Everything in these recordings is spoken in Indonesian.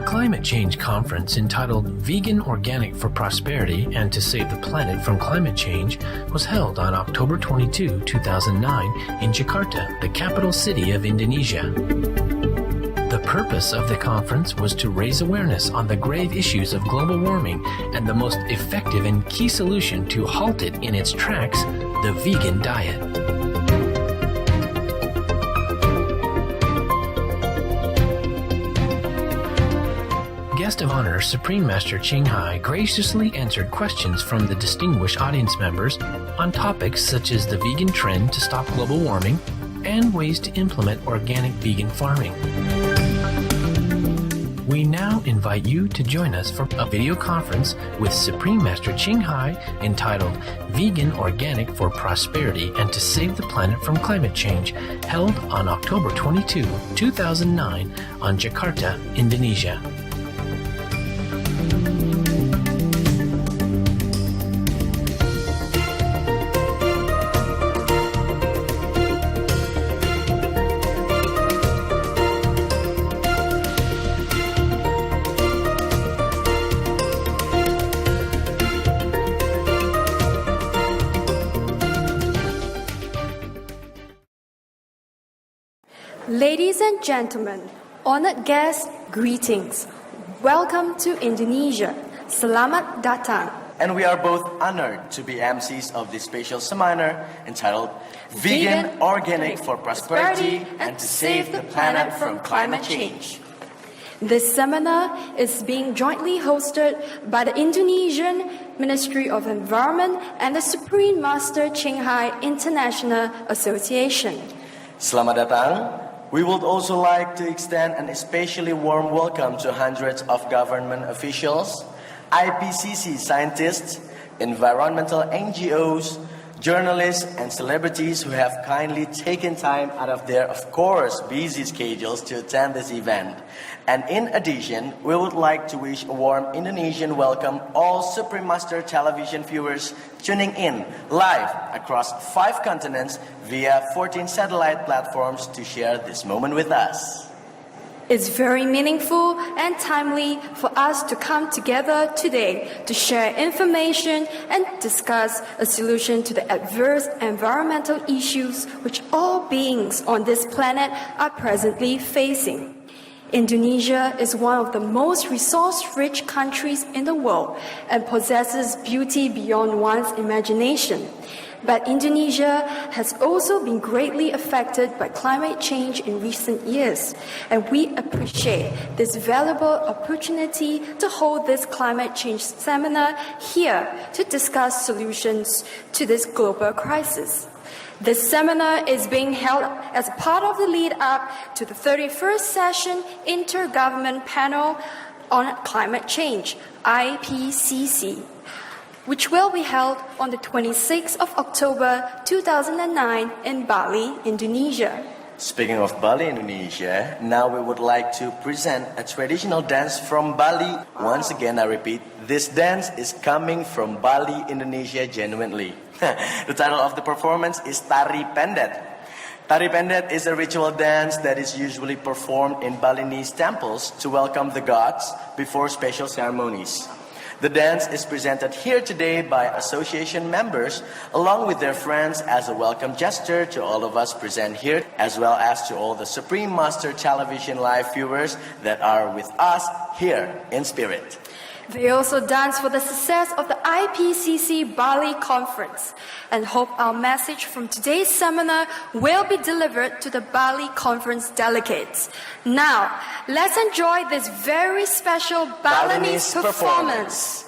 climate change conference entitled Vegan Organic for Prosperity and to Save the Planet from Climate Change was held on October 22, 2009 in Jakarta, the capital city of Indonesia. The purpose of the conference was to raise awareness on the grave issues of global warming and the most effective and key solution to halt it in its tracks, the vegan diet. Guest of honor Supreme Master Ching Hai graciously answered questions from the distinguished audience members on topics such as the vegan trend to stop global warming and ways to implement organic vegan farming. We now invite you to join us for a video conference with Supreme Master Ching Hai entitled Vegan Organic for Prosperity and to Save the Planet from Climate Change, held on October 22, 2009 on Jakarta, Indonesia. Ladies and gentlemen, honored guests, greetings. Welcome to Indonesia. Selamat datang. And we are both honored to be MCs of this special seminar entitled Vegan Organic for Prosperity and to Save the Planet from Climate Change. This seminar is being jointly hosted by the Indonesian Ministry of Environment and the Supreme Master Ching Hai International Association. Selamat datang. We would also like to extend an especially warm welcome to hundreds of government officials, IPCC scientists, environmental NGOs, journalists, and celebrities who have kindly taken time out of their, of course, busy schedules to attend this event. And in addition, we would like to wish a warm Indonesian welcome all Supreme Master television viewers tuning in live across 5 continents via 14 satellite platforms to share this moment with us. It's very meaningful and timely for us to come together today to share information and discuss a solution to the adverse environmental issues which all beings on this planet are presently facing. Indonesia is one of the most resource-rich countries in the world and possesses beauty beyond one's imagination. But Indonesia has also been greatly affected by climate change in recent years, and we appreciate this valuable opportunity to hold this climate change seminar here to discuss solutions to this global crisis. This seminar is being held as part of the lead-up to the 31st Session Intergovernment Panel on Climate Change, IPCC, which will be held on the 26th of October 2009 in Bali, Indonesia. Speaking of Bali, Indonesia, now we would like to present a traditional dance from Bali. Once again, I repeat, this dance is coming from Bali, Indonesia, genuinely. The title of the performance is Tari Pendet. Tari Pendet is a ritual dance that is usually performed in Balinese temples to welcome the gods before special ceremonies. The dance is presented here today by association members along with their friends as a welcome gesture to all of us present here, as well as to all the Supreme Master television live viewers that are with us here in spirit. They also dance for the success of the IPCC Bali conference and hope our message from today's seminar will be delivered to the Bali conference delegates. Now, let's enjoy this very special Balinese performance.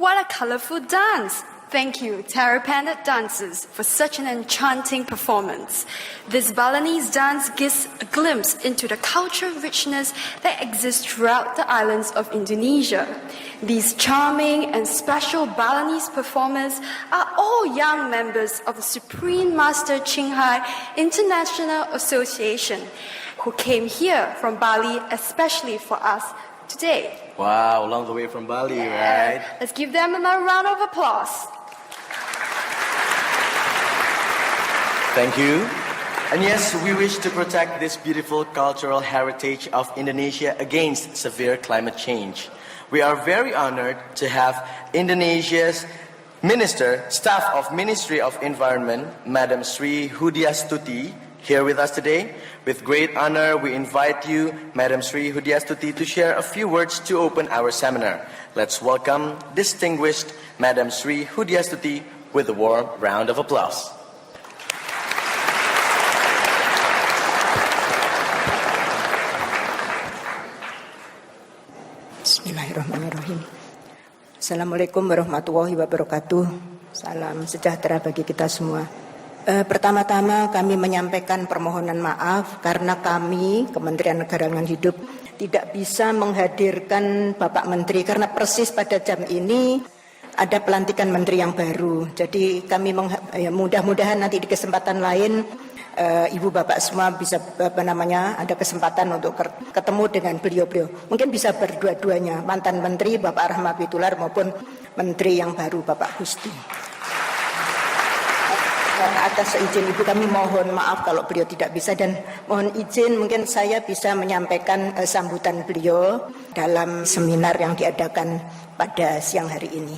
What a colorful dance! Thank you, Terra Planet dancers, for such an enchanting performance. This Balinese dance gives a glimpse into the cultural richness that exists throughout the islands of Indonesia. These charming and special Balinese performers are all young members of the Supreme Master Ching Hai International Association, who came here from Bali especially for us today. Wow, along the way from Bali, right? Let's give them another round of applause. Thank you. And yes, we wish to protect this beautiful cultural heritage of Indonesia against severe climate change. We are very honored to have Indonesia's Staff of Ministry of Environment, Madam Sri Hudiastuti, here with us today. With great honor, we invite you, Madam Sri Hudiastuti, to share a few words to open our seminar. Let's welcome distinguished Madam Sri Hudiastuti with a warm round of applause. Bismillahirrahmanirrahim. Assalamualaikum warahmatullahi wabarakatuh. Salam sejahtera bagi kita semua. Pertama-tama kami menyampaikan permohonan maaf karena kami, Kementerian Negara Lingkungan Hidup, tidak bisa menghadirkan Bapak Menteri karena persis pada jam ini ada pelantikan Menteri yang baru. Jadi kami mudah-mudahan nanti di kesempatan lain Ibu Bapak semua bisa ada kesempatan untuk ketemu dengan beliau-beliau. Mungkin bisa berdua-duanya, mantan Menteri Bapak Rahmat Witolar maupun Menteri yang baru Bapak Gusti. Atas izin Ibu kami mohon maaf kalau beliau tidak bisa, dan mohon izin mungkin saya bisa menyampaikan sambutan beliau dalam seminar yang diadakan pada siang hari ini.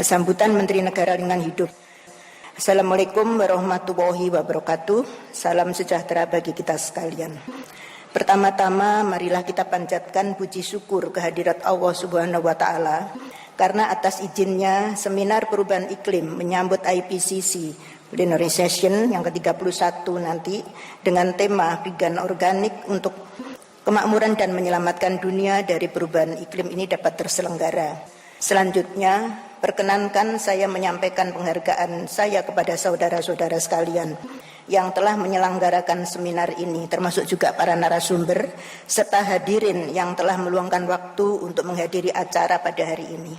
Sambutan Menteri Negara Lingkungan Hidup. Assalamualaikum warahmatullahi wabarakatuh. Salam sejahtera bagi kita sekalian. Pertama-tama marilah kita panjatkan puji syukur kehadirat Allah Subhanahu wa taala karena atas izinnya seminar perubahan iklim menyambut IPCC Plenary Session yang ke-31 nanti dengan tema vegan organik untuk kemakmuran dan menyelamatkan dunia dari perubahan iklim ini dapat terselenggara. Selanjutnya, perkenankan saya menyampaikan penghargaan saya kepada saudara-saudara sekalian yang telah menyelenggarakan seminar ini, termasuk juga para narasumber, serta hadirin yang telah meluangkan waktu untuk menghadiri acara pada hari ini.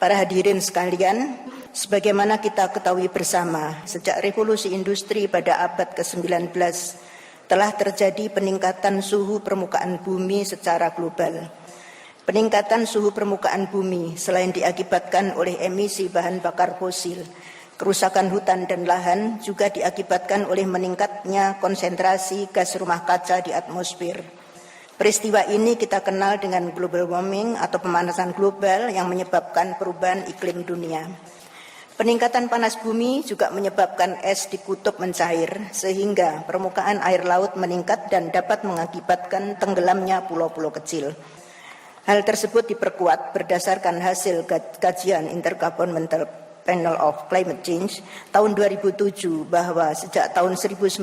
Para hadirin sekalian, sebagaimana kita ketahui bersama, sejak revolusi industri pada abad ke-19, telah terjadi peningkatan suhu permukaan bumi secara global. Peningkatan suhu permukaan bumi selain diakibatkan oleh emisi bahan bakar fosil, kerusakan hutan dan lahan juga diakibatkan oleh meningkatnya konsentrasi gas rumah kaca di atmosfer. Peristiwa ini kita kenal dengan global warming atau pemanasan global yang menyebabkan perubahan iklim dunia. Peningkatan panas bumi juga menyebabkan es di kutub mencair sehingga permukaan air laut meningkat dan dapat mengakibatkan tenggelamnya pulau-pulau kecil. Hal tersebut diperkuat berdasarkan hasil kajian Intergovernmental Panel of Climate Change tahun 2007 bahwa sejak tahun 1990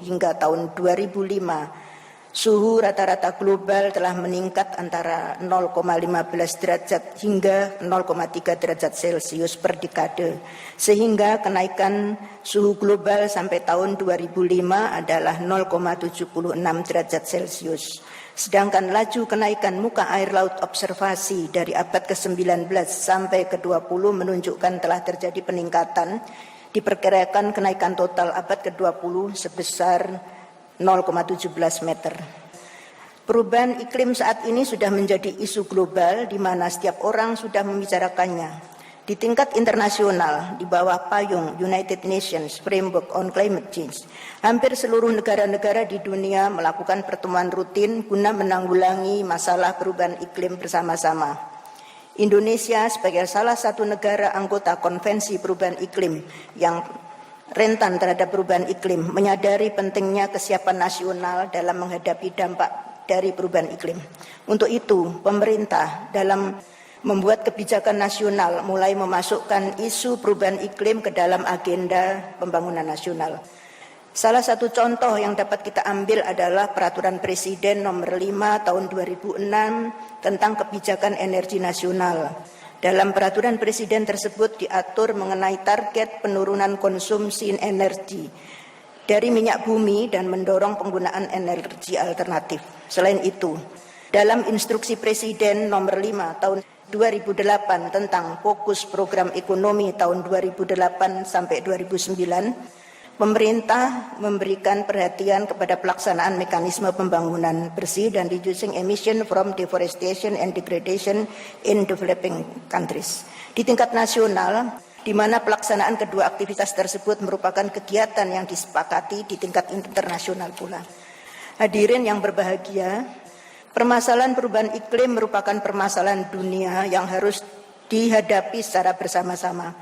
hingga tahun 2005 suhu rata-rata global telah meningkat antara 0,15 derajat hingga 0,3 derajat Celcius per dekade, sehingga kenaikan suhu global sampai tahun 2005 adalah 0,76 derajat Celcius. Sedangkan laju kenaikan muka air laut observasi dari abad ke-19 sampai ke-20 menunjukkan telah terjadi peningkatan, diperkirakan kenaikan total abad ke-20 sebesar 0,17 meter. Perubahan iklim saat ini sudah menjadi isu global di mana setiap orang sudah membicarakannya. Di tingkat internasional, di bawah payung United Nations Framework on Climate Change, hampir seluruh negara-negara di dunia melakukan pertemuan rutin guna menanggulangi masalah perubahan iklim bersama-sama. Indonesia sebagai salah satu negara anggota Konvensi Perubahan Iklim yang rentan terhadap perubahan iklim menyadari pentingnya kesiapan nasional dalam menghadapi dampak dari perubahan iklim. Untuk itu, pemerintah dalam membuat kebijakan nasional mulai memasukkan isu perubahan iklim ke dalam agenda pembangunan nasional. Salah satu contoh yang dapat kita ambil adalah Peraturan Presiden Nomor 5 Tahun 2006 tentang Kebijakan Energi Nasional. Dalam Peraturan Presiden tersebut diatur mengenai target penurunan konsumsi energi dari minyak bumi dan mendorong penggunaan energi alternatif. Selain itu, dalam Instruksi Presiden Nomor 5 Tahun 2008 tentang Fokus Program Ekonomi tahun 2008 sampai 2009, pemerintah memberikan perhatian kepada pelaksanaan mekanisme pembangunan bersih dan reducing emission from deforestation and degradation in developing countries. Di tingkat nasional, di mana pelaksanaan kedua aktivitas tersebut merupakan kegiatan yang disepakati di tingkat internasional pula. Hadirin yang berbahagia, permasalahan perubahan iklim merupakan permasalahan dunia yang harus dihadapi secara bersama-sama.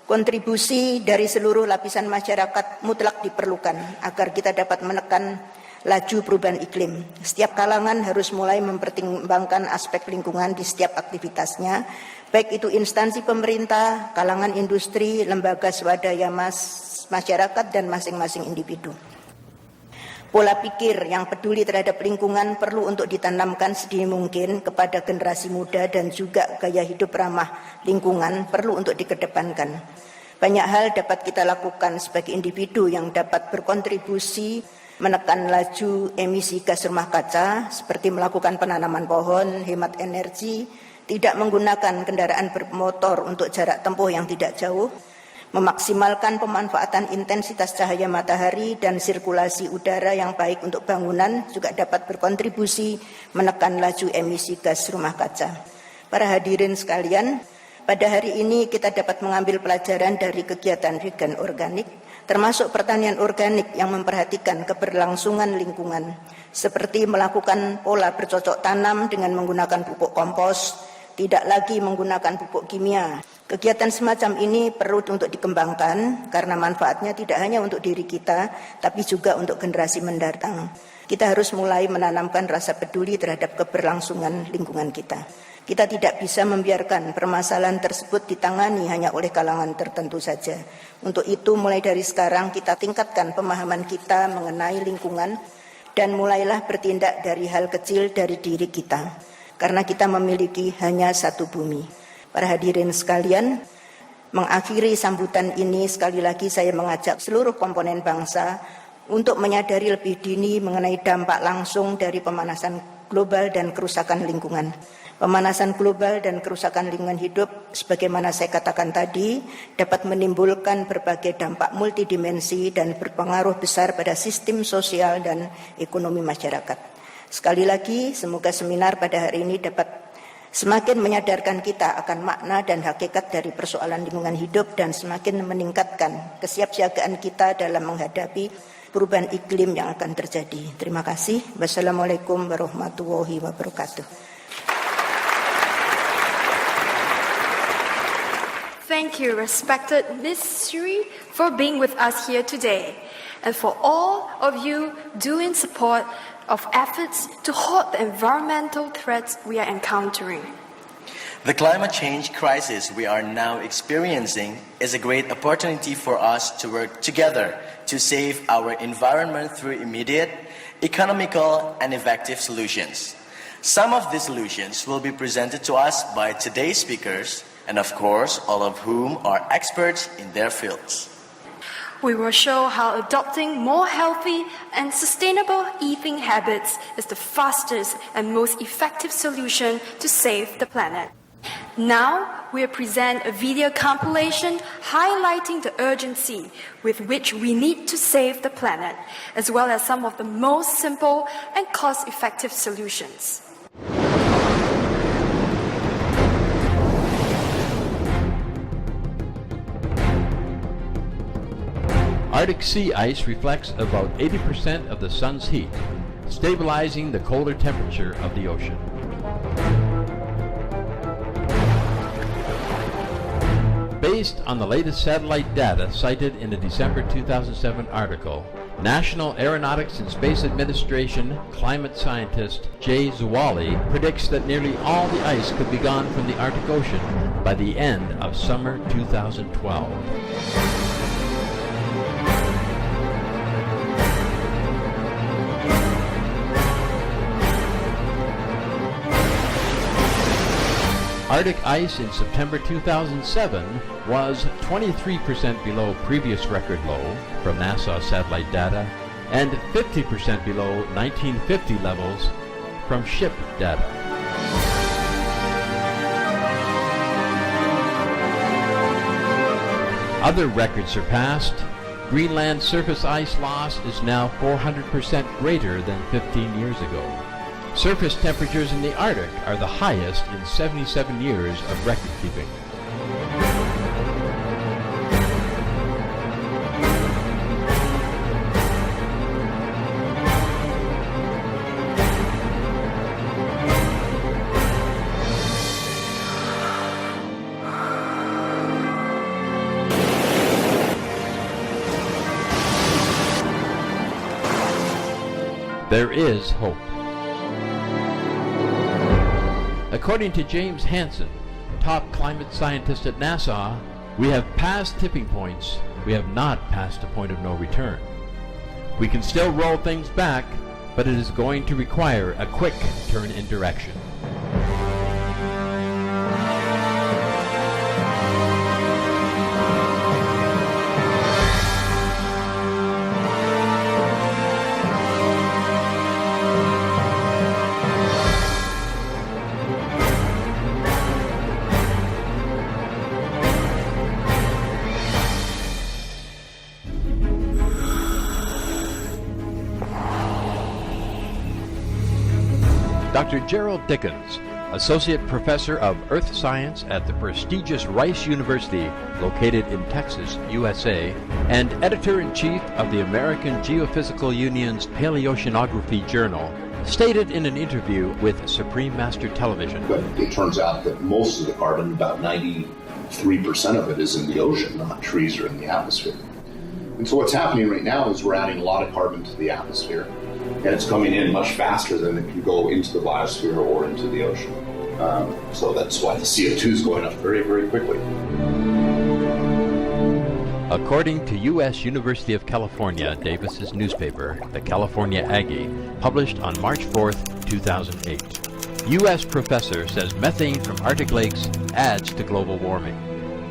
Kontribusi dari seluruh lapisan masyarakat mutlak diperlukan agar kita dapat menekan laju perubahan iklim. Setiap kalangan harus mulai mempertimbangkan aspek lingkungan di setiap aktivitasnya, baik itu instansi pemerintah, kalangan industri, lembaga swadaya masyarakat, dan masing-masing individu. Pola pikir yang peduli terhadap lingkungan perlu untuk ditanamkan sedini mungkin kepada generasi muda dan juga gaya hidup ramah lingkungan perlu untuk dikedepankan. Banyak hal dapat kita lakukan sebagai individu yang dapat berkontribusi menekan laju emisi gas rumah kaca seperti melakukan penanaman pohon, hemat energi, tidak menggunakan kendaraan bermotor untuk jarak tempuh yang tidak jauh, memaksimalkan pemanfaatan intensitas cahaya matahari dan sirkulasi udara yang baik untuk bangunan juga dapat berkontribusi menekan laju emisi gas rumah kaca. Para hadirin sekalian, pada hari ini kita dapat mengambil pelajaran dari kegiatan vegan organik, termasuk pertanian organik yang memperhatikan keberlangsungan lingkungan, seperti melakukan pola bercocok tanam dengan menggunakan pupuk kompos, tidak lagi menggunakan pupuk kimia. Kegiatan semacam ini perlu untuk dikembangkan karena manfaatnya tidak hanya untuk diri kita, tapi juga untuk generasi mendatang. Kita harus mulai menanamkan rasa peduli terhadap keberlangsungan lingkungan kita. Kita tidak bisa membiarkan permasalahan tersebut ditangani hanya oleh kalangan tertentu saja. Untuk itu, mulai dari sekarang kita tingkatkan pemahaman kita mengenai lingkungan dan mulailah bertindak dari hal kecil dari diri kita. Karena kita memiliki hanya satu bumi. Para hadirin sekalian, mengakhiri sambutan ini sekali lagi saya mengajak seluruh komponen bangsa untuk menyadari lebih dini mengenai dampak langsung dari pemanasan global dan kerusakan lingkungan. Pemanasan global dan kerusakan lingkungan hidup, sebagaimana saya katakan tadi, dapat menimbulkan berbagai dampak multidimensi dan berpengaruh besar pada sistem sosial dan ekonomi masyarakat. Sekali lagi, semoga seminar pada hari ini dapat semakin menyadarkan kita akan makna dan hakikat dari persoalan lingkungan hidup dan semakin meningkatkan kesiapsiagaan kita dalam menghadapi perubahan iklim yang akan terjadi. Terima kasih. Wassalamualaikum warahmatullahi wabarakatuh. Thank you, respected Ms. Suri, for being with us here today, and for all of you doing support of efforts to halt the environmental threats we are encountering. The climate change crisis we are now experiencing is a great opportunity for us to work together to save our environment through immediate, economical, and effective solutions. Some of these solutions will be presented to us by today's speakers, and of course, all of whom are experts in their fields. We will show how adopting more healthy and sustainable eating habits is the fastest and most effective solution to save the planet. Now, we'll present a video compilation highlighting the urgency with which we need to save the planet, as well as some of the most simple and cost-effective solutions. Arctic sea ice reflects about 80% of the sun's heat, stabilizing the colder temperature of the ocean. Based on the latest satellite data cited in a December 2007 article, National Aeronautics and Space Administration climate scientist Jay Zawali predicts that nearly all the ice could be gone from the Arctic Ocean by the end of summer 2012. Arctic ice in September 2007 was 23% below previous record low from NASA satellite data and 50% below 1950 levels from ship data. Other records surpassed. Greenland surface ice loss is now 400% greater than 15 years ago. Surface temperatures in the Arctic are the highest in 77 years of record keeping. There is hope. According to James Hansen, top climate scientist at NASA, we have passed tipping points. We have not passed a point of no return. We can still roll things back, but it is going to require a quick turn in direction. Dr. Gerald Dickens, Associate Professor of Earth Science at the prestigious Rice University, located in Texas, USA, and Editor-in-Chief of the American Geophysical Union's Paleoceanography Journal, stated in an interview with Supreme Master Television. But it turns out that most of the carbon, about 93% of it, is in the ocean, not trees or in the atmosphere. And so what's happening right now is we're adding a lot of carbon to the atmosphere, and it's coming in much faster than it can go into the biosphere or into the ocean. So that's why the CO2 is going up very, very quickly. According to U.S. University of California Davis's newspaper, the California Aggie, published on March 4th, 2008, U.S. professor says methane from Arctic lakes adds to global warming.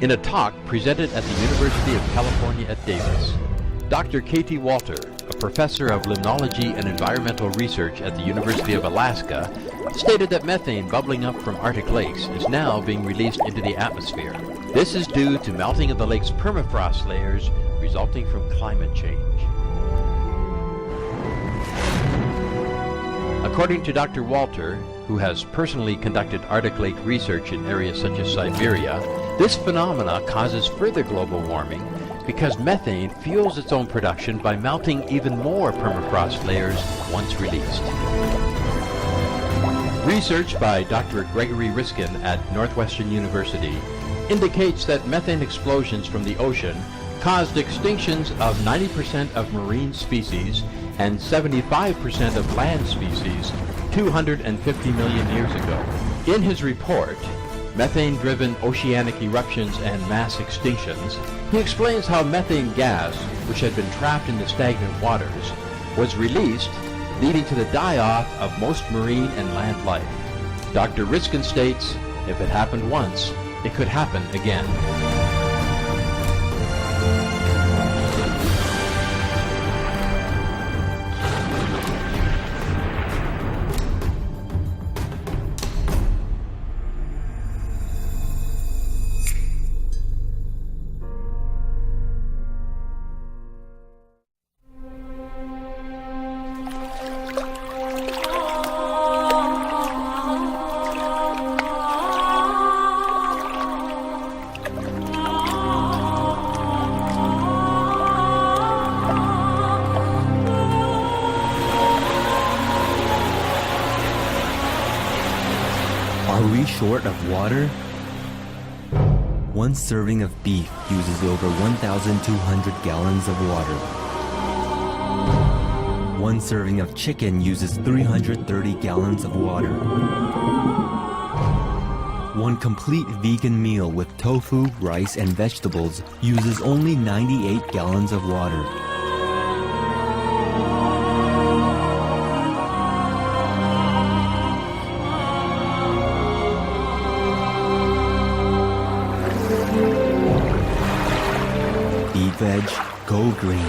In a talk presented at the University of California at Davis, Dr. Katie Walter, a professor of limnology and environmental research at the University of Alaska, stated that methane bubbling up from Arctic lakes is now being released into the atmosphere. This is due to melting of the lake's permafrost layers resulting from climate change. According to Dr. Walter, who has personally conducted Arctic lake research in areas such as Siberia, this phenomena causes further global warming because methane fuels its own production by melting even more permafrost layers once released. Research by Dr. Gregory Riskin at Northwestern University indicates that methane explosions from the ocean caused extinctions of 90% of marine species and 75% of land species 250 million years ago. In his report, Methane-Driven Oceanic Eruptions and Mass Extinctions, he explains how methane gas, which had been trapped in the stagnant waters, was released, leading to the die-off of most marine and land life. Dr. Riskin states, if it happened once, it could happen again. Are we short of water? One serving of beef uses over 1,200 gallons of water. One serving of chicken uses 330 gallons of water. One complete vegan meal with tofu, rice, and vegetables uses only 98 gallons of water. Veg, Go Green.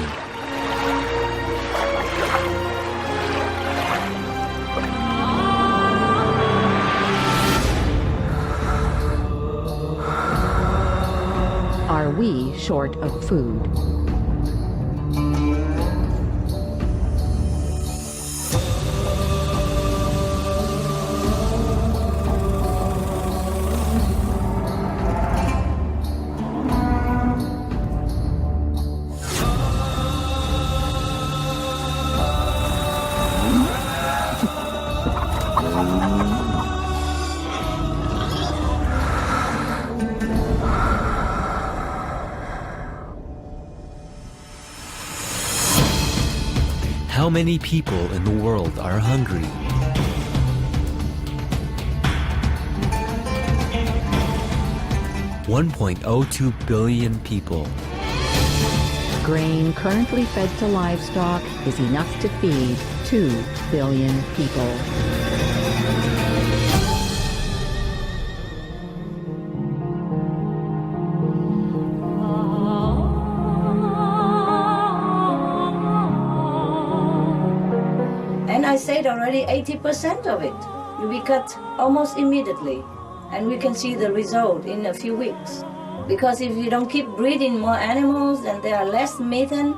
Are we short of food? How many people in the world are hungry? $1.02 billion people. Grain currently fed to livestock is enough to feed 2 billion people. And I said already 80% of it will be cut almost immediately. And we can see the result in a few weeks. Because if you don't keep breeding more animals, then there are less methane.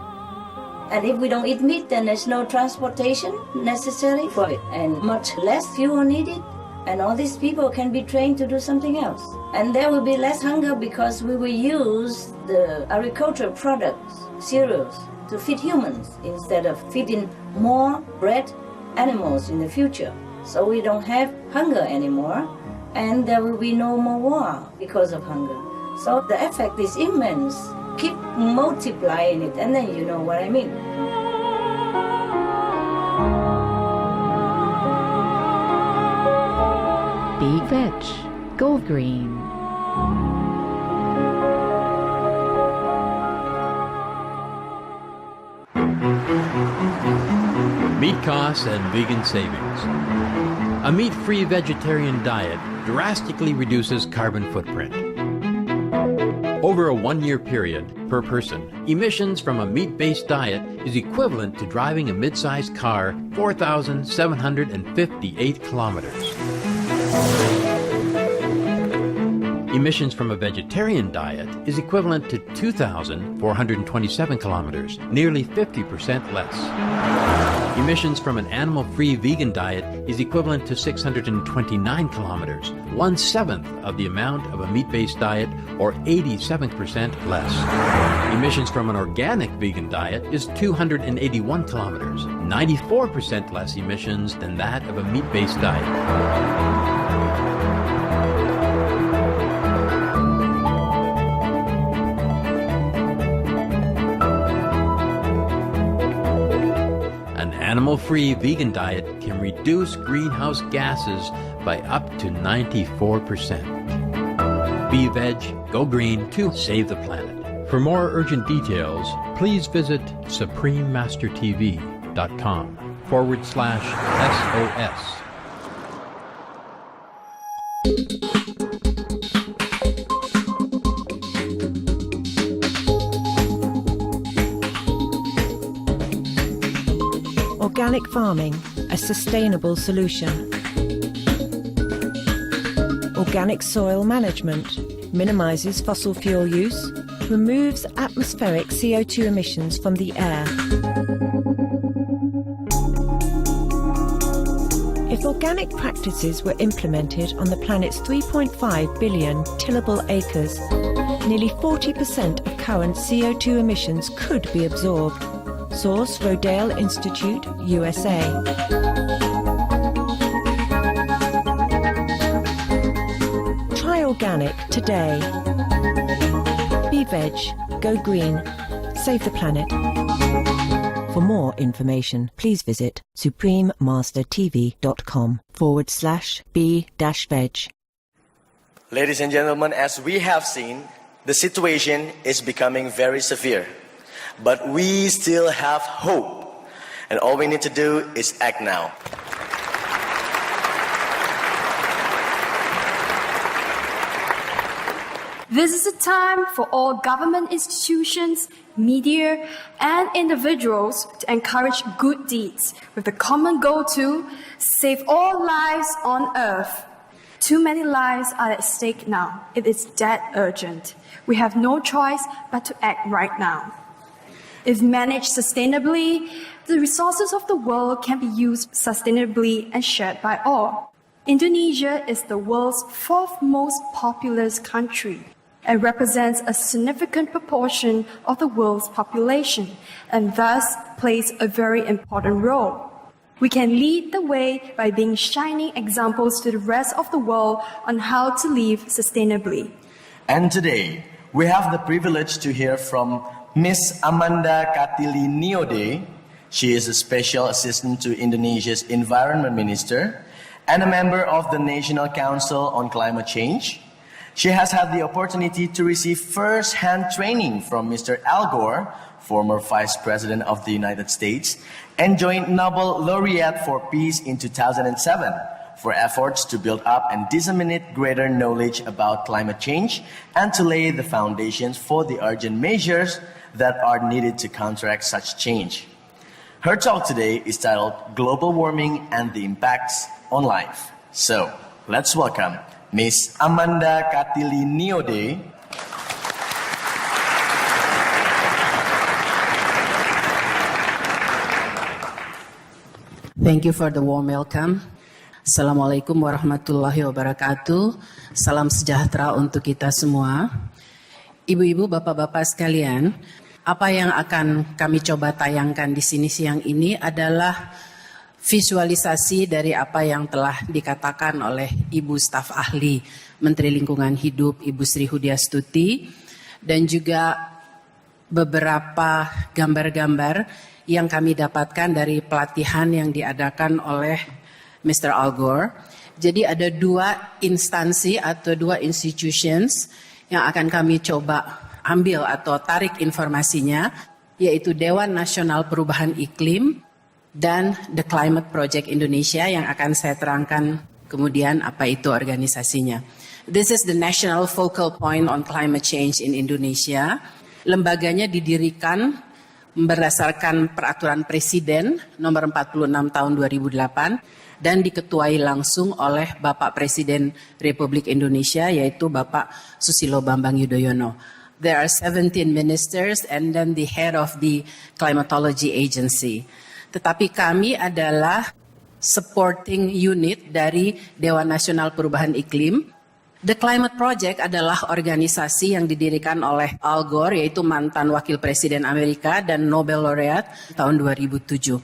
And if we don't eat meat, then there's no transportation necessary for it. And much less fuel needed. And all these people can be trained to do something else. And there will be less hunger because we will use the agricultural products, cereals, to feed humans instead of feeding more bred animals in the future. So we don't have hunger anymore, and there will be no more war because of hunger. So the effect is immense. Keep multiplying it, and then you know what I mean. Be veg, go green. Meat costs and vegan savings. A meat-free vegetarian diet drastically reduces carbon footprint. Over a one-year period per person, emissions from a meat-based diet is equivalent to driving a mid-sized car 4,758 kilometers. Emissions from a vegetarian diet is equivalent to 2,427 kilometers, nearly 50% less. Emissions from an animal-free vegan diet is equivalent to 629 kilometers, 1/7 of the amount of a meat-based diet, or 87% less. Emissions from an organic vegan diet is 281 kilometers, 94% less emissions than that of a meat-based diet. Animal-free vegan diet can reduce greenhouse gases by up to 94%. Be veg, go green to save the planet. For more urgent details, please visit suprememastertv.com/SOS. Organic farming, a sustainable solution. Organic soil management minimizes fossil fuel use, removes atmospheric CO2 emissions from the air. If organic practices were implemented on the planet's 3.5 billion tillable acres, nearly 40% of current CO2 emissions could be absorbed. Source: Rodale Institute, USA. Try organic today. Be veg, go green, save the planet. For more information, please visit suprememastertv.com/be-veg. Ladies and gentlemen, as we have seen, the situation is becoming very severe. But we still have hope. And all we need to do is act now. This is a time for all government institutions, media, and individuals to encourage good deeds with the common goal to save all lives on earth. Too many lives are at stake now. It is that urgent. We have no choice but to act right now. If managed sustainably, the resources of the world can be used sustainably and shared by all. Indonesia is the world's fourth most populous country and represents a significant proportion of the world's population and thus plays a very important role. We can lead the way by being shining examples to the rest of the world on how to live sustainably. And today, we have the privilege to hear from Miss Amanda Katili Niode. She is a special assistant to Indonesia's Environment Minister and a member of the National Council on Climate Change. She has had the opportunity to receive first-hand training from Mr. Al Gore, former Vice President of the United States, and joint Nobel Laureate for Peace in 2007 for efforts to build up and disseminate greater knowledge about climate change and to lay the foundations for the urgent measures that are needed to counteract such change. Her talk today is titled Global Warming and the Impacts on Life. So, let's welcome Miss Amanda Katili Niode. Thank you for the warm welcome. Assalamualaikum warahmatullahi wabarakatuh. Salam sejahtera untuk kita semua. Ibu-ibu, bapak-bapak sekalian, apa yang akan kami coba tayangkan di sini siang ini adalah visualisasi dari apa yang telah dikatakan oleh Ibu Staf Ahli Menteri Lingkungan Hidup, Ibu Sri Hudiastuti, dan juga beberapa gambar-gambar yang kami dapatkan dari pelatihan yang diadakan oleh Mr. Al Gore. Jadi ada dua instansi atau dua institutions yang akan kami coba ambil atau tarik informasinya, yaitu Dewan Nasional Perubahan Iklim dan The Climate Project Indonesia yang akan saya terangkan kemudian apa itu organisasinya. This is the National Focal Point on Climate Change in Indonesia. Lembaganya didirikan berdasarkan peraturan Presiden nomor 46 tahun 2008 dan diketuai langsung oleh Bapak Presiden Republik Indonesia yaitu Bapak Susilo Bambang Yudhoyono. There are 17 ministers and then the head of the Climatology Agency. Tetapi kami adalah supporting unit dari Dewan Nasional Perubahan Iklim. The Climate Project adalah organisasi yang didirikan oleh Al Gore, yaitu mantan wakil presiden Amerika dan Nobel Laureate tahun 2007.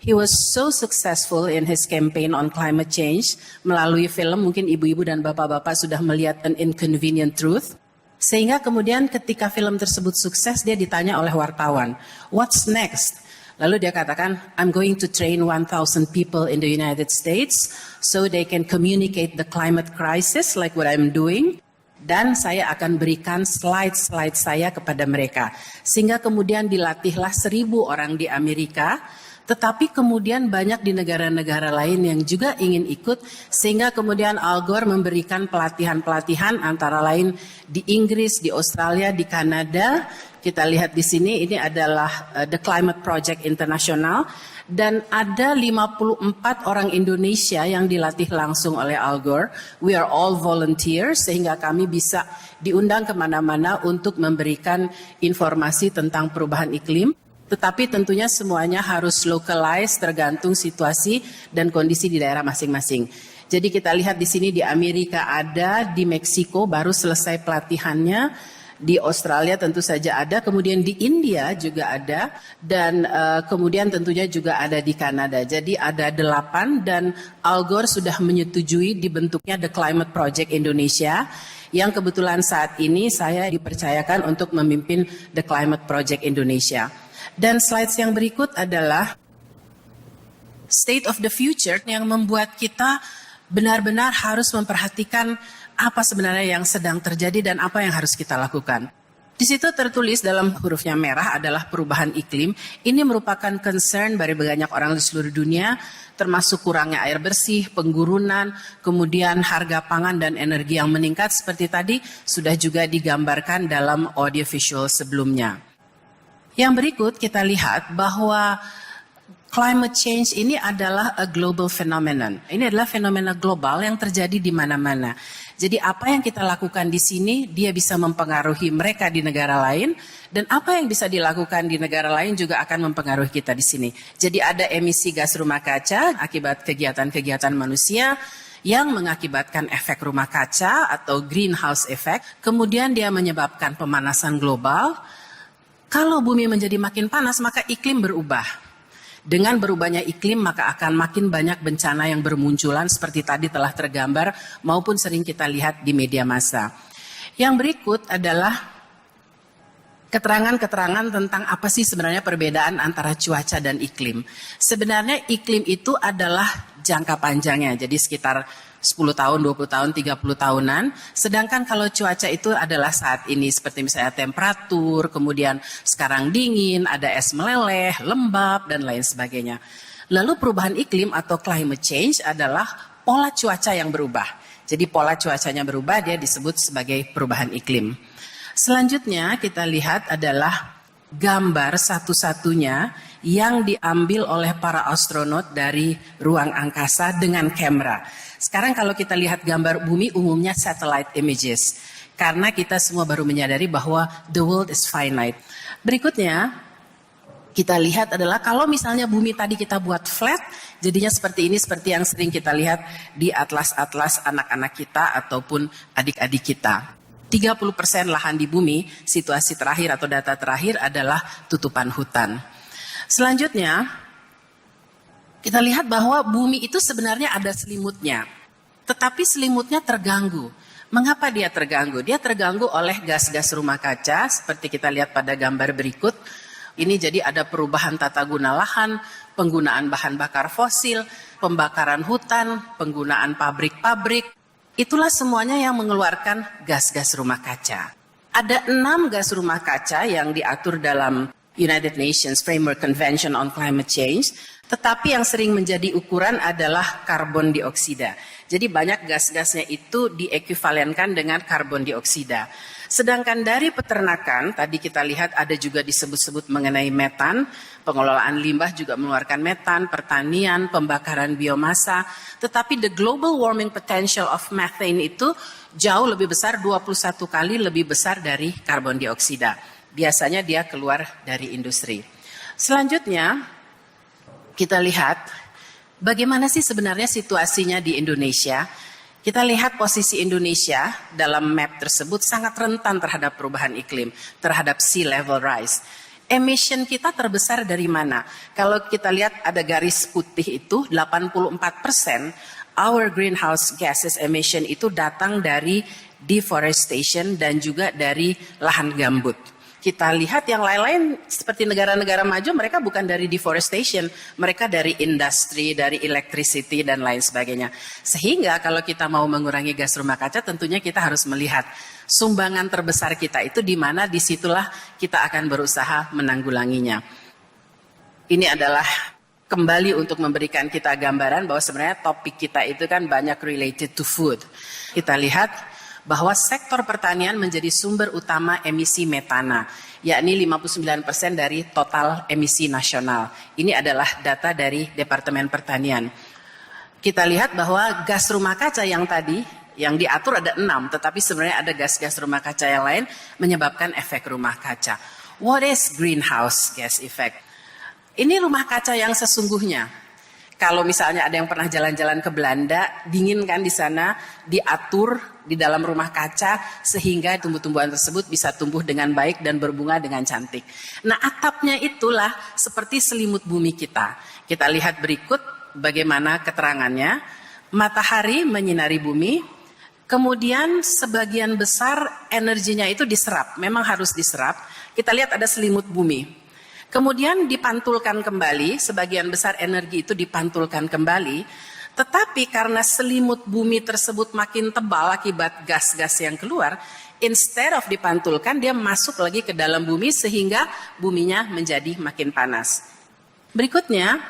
He was so successful in his campaign on climate change melalui film, mungkin ibu-ibu dan bapak-bapak sudah melihat An Inconvenient Truth, sehingga kemudian ketika film tersebut sukses dia ditanya oleh wartawan, what's next? Lalu dia katakan, I'm going to train 1,000 people in the United States so they can communicate the climate crisis like what I'm doing. Dan saya akan berikan slide-slide saya kepada mereka. Sehingga kemudian dilatihlah 1,000 orang di Amerika. Tetapi kemudian banyak di negara-negara lain yang juga ingin ikut. Sehingga kemudian Al Gore memberikan pelatihan-pelatihan antara lain di Inggris, di Australia, di Kanada. Kita lihat di sini, ini adalah The Climate Project International. Dan ada 54 orang Indonesia yang dilatih langsung oleh Al Gore. We are all volunteers sehingga kami bisa diundang kemana-mana untuk memberikan informasi tentang perubahan iklim. Tetapi tentunya semuanya harus localized tergantung situasi dan kondisi di daerah masing-masing. Jadi kita lihat di sini di Amerika ada, di Meksiko baru selesai pelatihannya. Di Australia tentu saja ada, kemudian di India juga ada, dan kemudian tentunya juga ada di Kanada. Jadi ada 8 dan Al Gore sudah menyetujui dibentuknya The Climate Project Indonesia yang kebetulan saat ini saya dipercayakan untuk memimpin The Climate Project Indonesia. Dan slides yang berikut adalah state of the future yang membuat kita benar-benar harus memperhatikan apa sebenarnya yang sedang terjadi dan apa yang harus kita lakukan. Di situ tertulis dalam hurufnya merah adalah perubahan iklim. Ini merupakan concern dari banyak orang di seluruh dunia, termasuk kurangnya air bersih, penggurunan, kemudian harga pangan dan energi yang meningkat seperti tadi sudah juga digambarkan dalam audiovisual sebelumnya. Yang berikut kita lihat bahwa climate change ini adalah a global phenomenon. Ini adalah fenomena global yang terjadi di mana-mana. Jadi apa yang kita lakukan di sini, dia bisa mempengaruhi mereka di negara lain, dan apa yang bisa dilakukan di negara lain juga akan mempengaruhi kita di sini. Jadi ada emisi gas rumah kaca akibat kegiatan-kegiatan manusia yang mengakibatkan efek rumah kaca atau greenhouse effect. Kemudian dia menyebabkan pemanasan global. Kalau bumi menjadi makin panas, maka iklim berubah. Dengan berubahnya iklim, maka akan makin banyak bencana yang bermunculan seperti tadi telah tergambar maupun sering kita lihat di media massa. Yang berikut adalah keterangan-keterangan tentang apa sih sebenarnya perbedaan antara cuaca dan iklim. Sebenarnya iklim itu adalah jangka panjangnya, jadi sekitar 10 tahun, 20 tahun, 30 tahunan. Sedangkan kalau cuaca itu adalah saat ini seperti misalnya temperatur, kemudian sekarang dingin, ada es meleleh, lembab, dan lain sebagainya. Lalu perubahan iklim atau climate change adalah pola cuaca yang berubah. Jadi pola cuacanya berubah, dia disebut sebagai perubahan iklim. Selanjutnya kita lihat adalah gambar satu-satunya yang diambil oleh para astronot dari ruang angkasa dengan kamera. Sekarang kalau kita lihat gambar bumi umumnya satellite images. Karena kita semua baru menyadari bahwa the world is finite. Berikutnya kita lihat adalah kalau misalnya bumi tadi kita buat flat, jadinya seperti ini, seperti yang sering kita lihat di atlas-atlas anak-anak kita ataupun adik-adik kita. 30% lahan di bumi, situasi terakhir atau data terakhir adalah tutupan hutan. Selanjutnya, kita lihat bahwa bumi itu sebenarnya ada selimutnya, tetapi selimutnya terganggu. Mengapa dia terganggu? Dia terganggu oleh gas-gas rumah kaca, seperti kita lihat pada gambar berikut. Ini jadi ada perubahan tata guna lahan, penggunaan bahan bakar fosil, pembakaran hutan, penggunaan pabrik-pabrik. Itulah semuanya yang mengeluarkan gas-gas rumah kaca. Ada 6 gas rumah kaca yang diatur dalam United Nations Framework Convention on Climate Change, tetapi yang sering menjadi ukuran adalah karbon dioksida. Jadi banyak gas-gasnya itu diekuivalenkan dengan karbon dioksida. Sedangkan dari peternakan, tadi kita lihat ada juga disebut-sebut mengenai metan, pengelolaan limbah juga mengeluarkan metan, pertanian, pembakaran biomasa, tetapi the global warming potential of methane itu jauh lebih besar, 21 kali lebih besar dari karbon dioksida. Biasanya dia keluar dari industri. Selanjutnya, kita lihat bagaimana sih sebenarnya situasinya di Indonesia. Kita lihat posisi Indonesia dalam map tersebut sangat rentan terhadap perubahan iklim, terhadap sea level rise. Emission kita terbesar dari mana? Kalau kita lihat ada garis putih itu, 84% our greenhouse gases emission itu datang dari deforestation dan juga dari lahan gambut. Kita lihat yang lain-lain seperti negara-negara maju, mereka bukan dari deforestation, mereka dari industri, dari electricity dan lain sebagainya. Sehingga kalau kita mau mengurangi gas rumah kaca, tentunya kita harus melihat sumbangan terbesar kita itu di mana, disitulah kita akan berusaha menanggulanginya. Ini adalah kembali untuk memberikan kita gambaran bahwa sebenarnya topik kita itu kan banyak related to food. Kita lihat bahwa sektor pertanian menjadi sumber utama emisi metana, yakni 59% dari total emisi nasional. Ini adalah data dari Departemen Pertanian. Kita lihat bahwa gas rumah kaca yang tadi, yang diatur ada 6, tetapi sebenarnya ada gas-gas rumah kaca yang lain menyebabkan efek rumah kaca. What is greenhouse gas effect? Ini rumah kaca yang sesungguhnya. Kalau misalnya ada yang pernah jalan-jalan ke Belanda, dingin kan di sana, diatur di dalam rumah kaca sehingga tumbuh-tumbuhan tersebut bisa tumbuh dengan baik dan berbunga dengan cantik. Nah, atapnya itulah seperti selimut bumi kita. Kita lihat berikut bagaimana keterangannya. Matahari menyinari bumi, kemudian sebagian besar energinya itu diserap, memang harus diserap. Kita lihat ada selimut bumi. Kemudian dipantulkan kembali, sebagian besar energi itu dipantulkan kembali, tetapi karena selimut bumi tersebut makin tebal akibat gas-gas yang keluar, instead of dipantulkan, dia masuk lagi ke dalam bumi sehingga buminya menjadi makin panas. Berikutnya,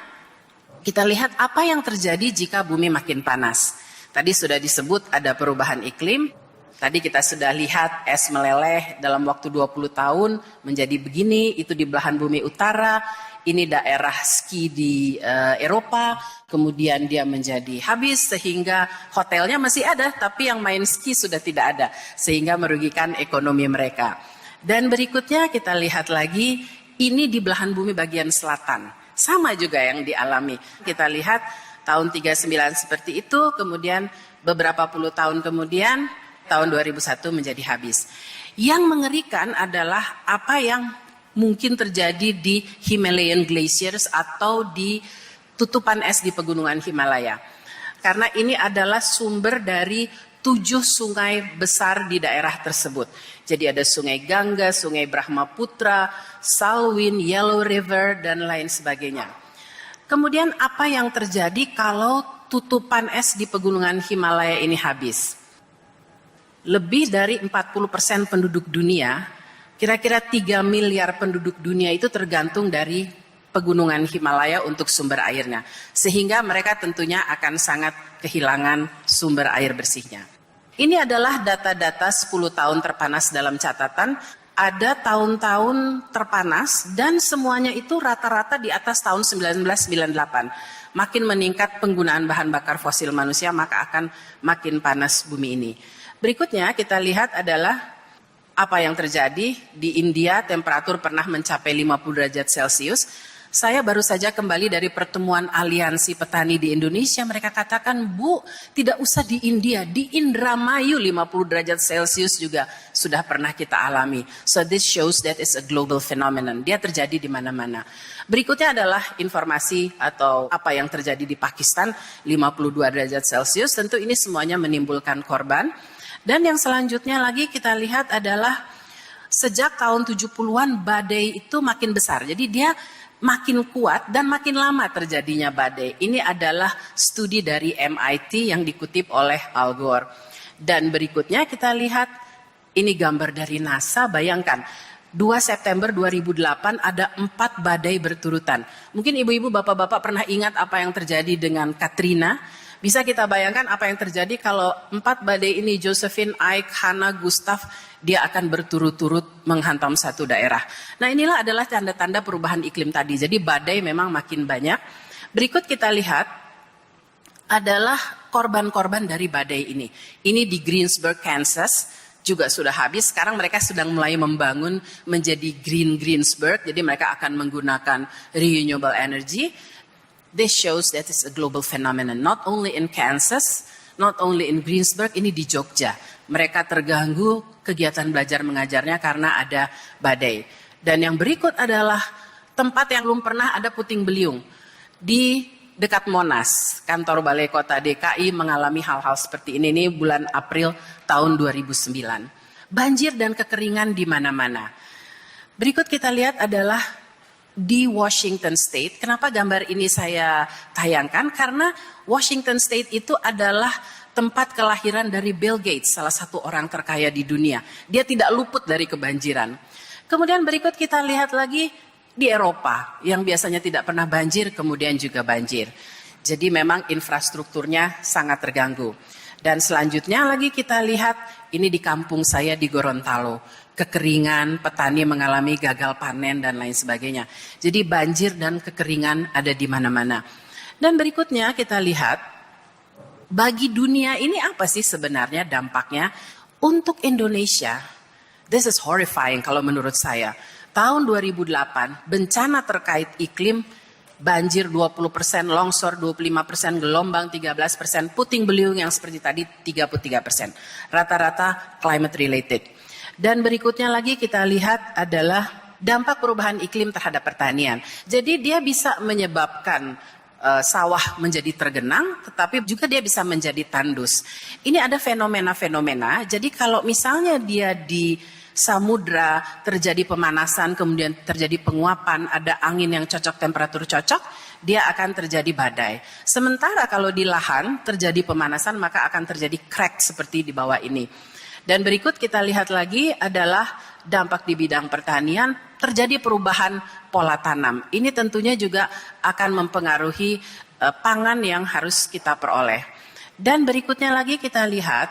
kita lihat apa yang terjadi jika bumi makin panas. Tadi sudah disebut ada perubahan iklim, Tadi kita sudah lihat es meleleh dalam waktu 20 tahun menjadi begini, itu di belahan bumi utara. Ini daerah ski di Eropa, kemudian dia menjadi habis sehingga hotelnya masih ada, tapi yang main ski sudah tidak ada, sehingga merugikan ekonomi mereka. Dan berikutnya kita lihat lagi, ini di belahan bumi bagian selatan, sama juga yang dialami. Kita lihat tahun 39 seperti itu, kemudian beberapa puluh tahun kemudian, tahun 2001 menjadi habis. Yang mengerikan adalah apa yang mungkin terjadi di Himalayan Glaciers atau di tutupan es di pegunungan Himalaya. Karena ini adalah sumber dari 7 sungai besar di daerah tersebut. Jadi ada sungai Gangga, sungai Brahmaputra, Salween, Yellow River, dan lain sebagainya. Kemudian apa yang terjadi kalau tutupan es di pegunungan Himalaya ini habis? Lebih dari 40% penduduk dunia, kira-kira 3 miliar penduduk dunia itu tergantung dari pegunungan Himalaya untuk sumber airnya. Sehingga mereka tentunya akan sangat kehilangan sumber air bersihnya. Ini adalah data-data 10 tahun terpanas dalam catatan. Ada tahun-tahun terpanas dan semuanya itu rata-rata di atas tahun 1998. Makin meningkat penggunaan bahan bakar fosil manusia, maka akan makin panas bumi ini. Berikutnya kita lihat adalah apa yang terjadi di India. Temperatur pernah mencapai 50 derajat Celcius. Saya baru saja kembali dari pertemuan aliansi petani di Indonesia. Mereka katakan, Bu, tidak usah di India, di Indramayu 50 derajat Celcius juga sudah pernah kita alami. So this shows that it's a global phenomenon. Dia terjadi di mana-mana. Berikutnya adalah informasi atau apa yang terjadi di Pakistan, 52 derajat Celcius. Tentu ini semuanya menimbulkan korban. Dan yang selanjutnya lagi kita lihat adalah sejak tahun 70-an badai itu makin besar. Jadi dia makin kuat dan makin lama terjadinya badai. Ini adalah studi dari MIT yang dikutip oleh Al Gore. Dan berikutnya kita lihat ini gambar dari NASA. Bayangkan 2 September 2008 ada 4 badai berturutan. Mungkin ibu-ibu bapak-bapak pernah ingat apa yang terjadi dengan Katrina. Bisa kita bayangkan apa yang terjadi kalau 4 badai ini, Josephine, Ike, Hannah, Gustav, dia akan berturut-turut menghantam satu daerah. Nah inilah adalah tanda-tanda perubahan iklim tadi. Jadi badai memang makin banyak. Berikut kita lihat adalah korban-korban dari badai ini. Ini di Greensburg, Kansas, juga sudah habis. Sekarang mereka sedang mulai membangun menjadi Green Greensburg. Jadi mereka akan menggunakan renewable energy. This shows that it's a global phenomenon, not only in Kansas, not only in Greensburg, ini di Jogja. Mereka terganggu kegiatan belajar mengajarnya karena ada badai. Dan yang berikut adalah tempat yang belum pernah ada puting beliung. Di dekat Monas, kantor Balai Kota DKI mengalami hal-hal seperti ini. Ini bulan April tahun 2009. Banjir dan kekeringan di mana-mana. Berikut kita lihat adalah di Washington State. Kenapa gambar ini saya tayangkan? Karena Washington State itu adalah tempat kelahiran dari Bill Gates, salah satu orang terkaya di dunia. Dia tidak luput dari kebanjiran. Kemudian berikut kita lihat lagi di Eropa, yang biasanya tidak pernah banjir, kemudian juga banjir. Jadi memang infrastrukturnya sangat terganggu. Dan selanjutnya lagi kita lihat, ini di kampung saya di Gorontalo. Kekeringan, petani mengalami gagal panen dan lain sebagainya. Jadi banjir dan kekeringan ada di mana-mana. Dan berikutnya kita lihat, bagi dunia ini apa sih sebenarnya dampaknya? Untuk Indonesia, this is horrifying kalau menurut saya. Tahun 2008, bencana terkait iklim, banjir 20%, longsor 25%, gelombang 13%, puting beliung yang seperti tadi 33%. Rata-rata climate related. Dan berikutnya lagi kita lihat adalah dampak perubahan iklim terhadap pertanian. Jadi dia bisa menyebabkan sawah menjadi tergenang, tetapi juga dia bisa menjadi tandus. Ini ada fenomena-fenomena, jadi kalau misalnya dia di samudra terjadi pemanasan, kemudian terjadi penguapan, ada angin yang cocok, temperatur cocok, dia akan terjadi badai. Sementara kalau di lahan terjadi pemanasan, maka akan terjadi crack seperti di bawah ini. Dan berikut kita lihat lagi adalah dampak di bidang pertanian, terjadi perubahan pola tanam. Ini tentunya juga akan mempengaruhi pangan yang harus kita peroleh. Dan berikutnya lagi kita lihat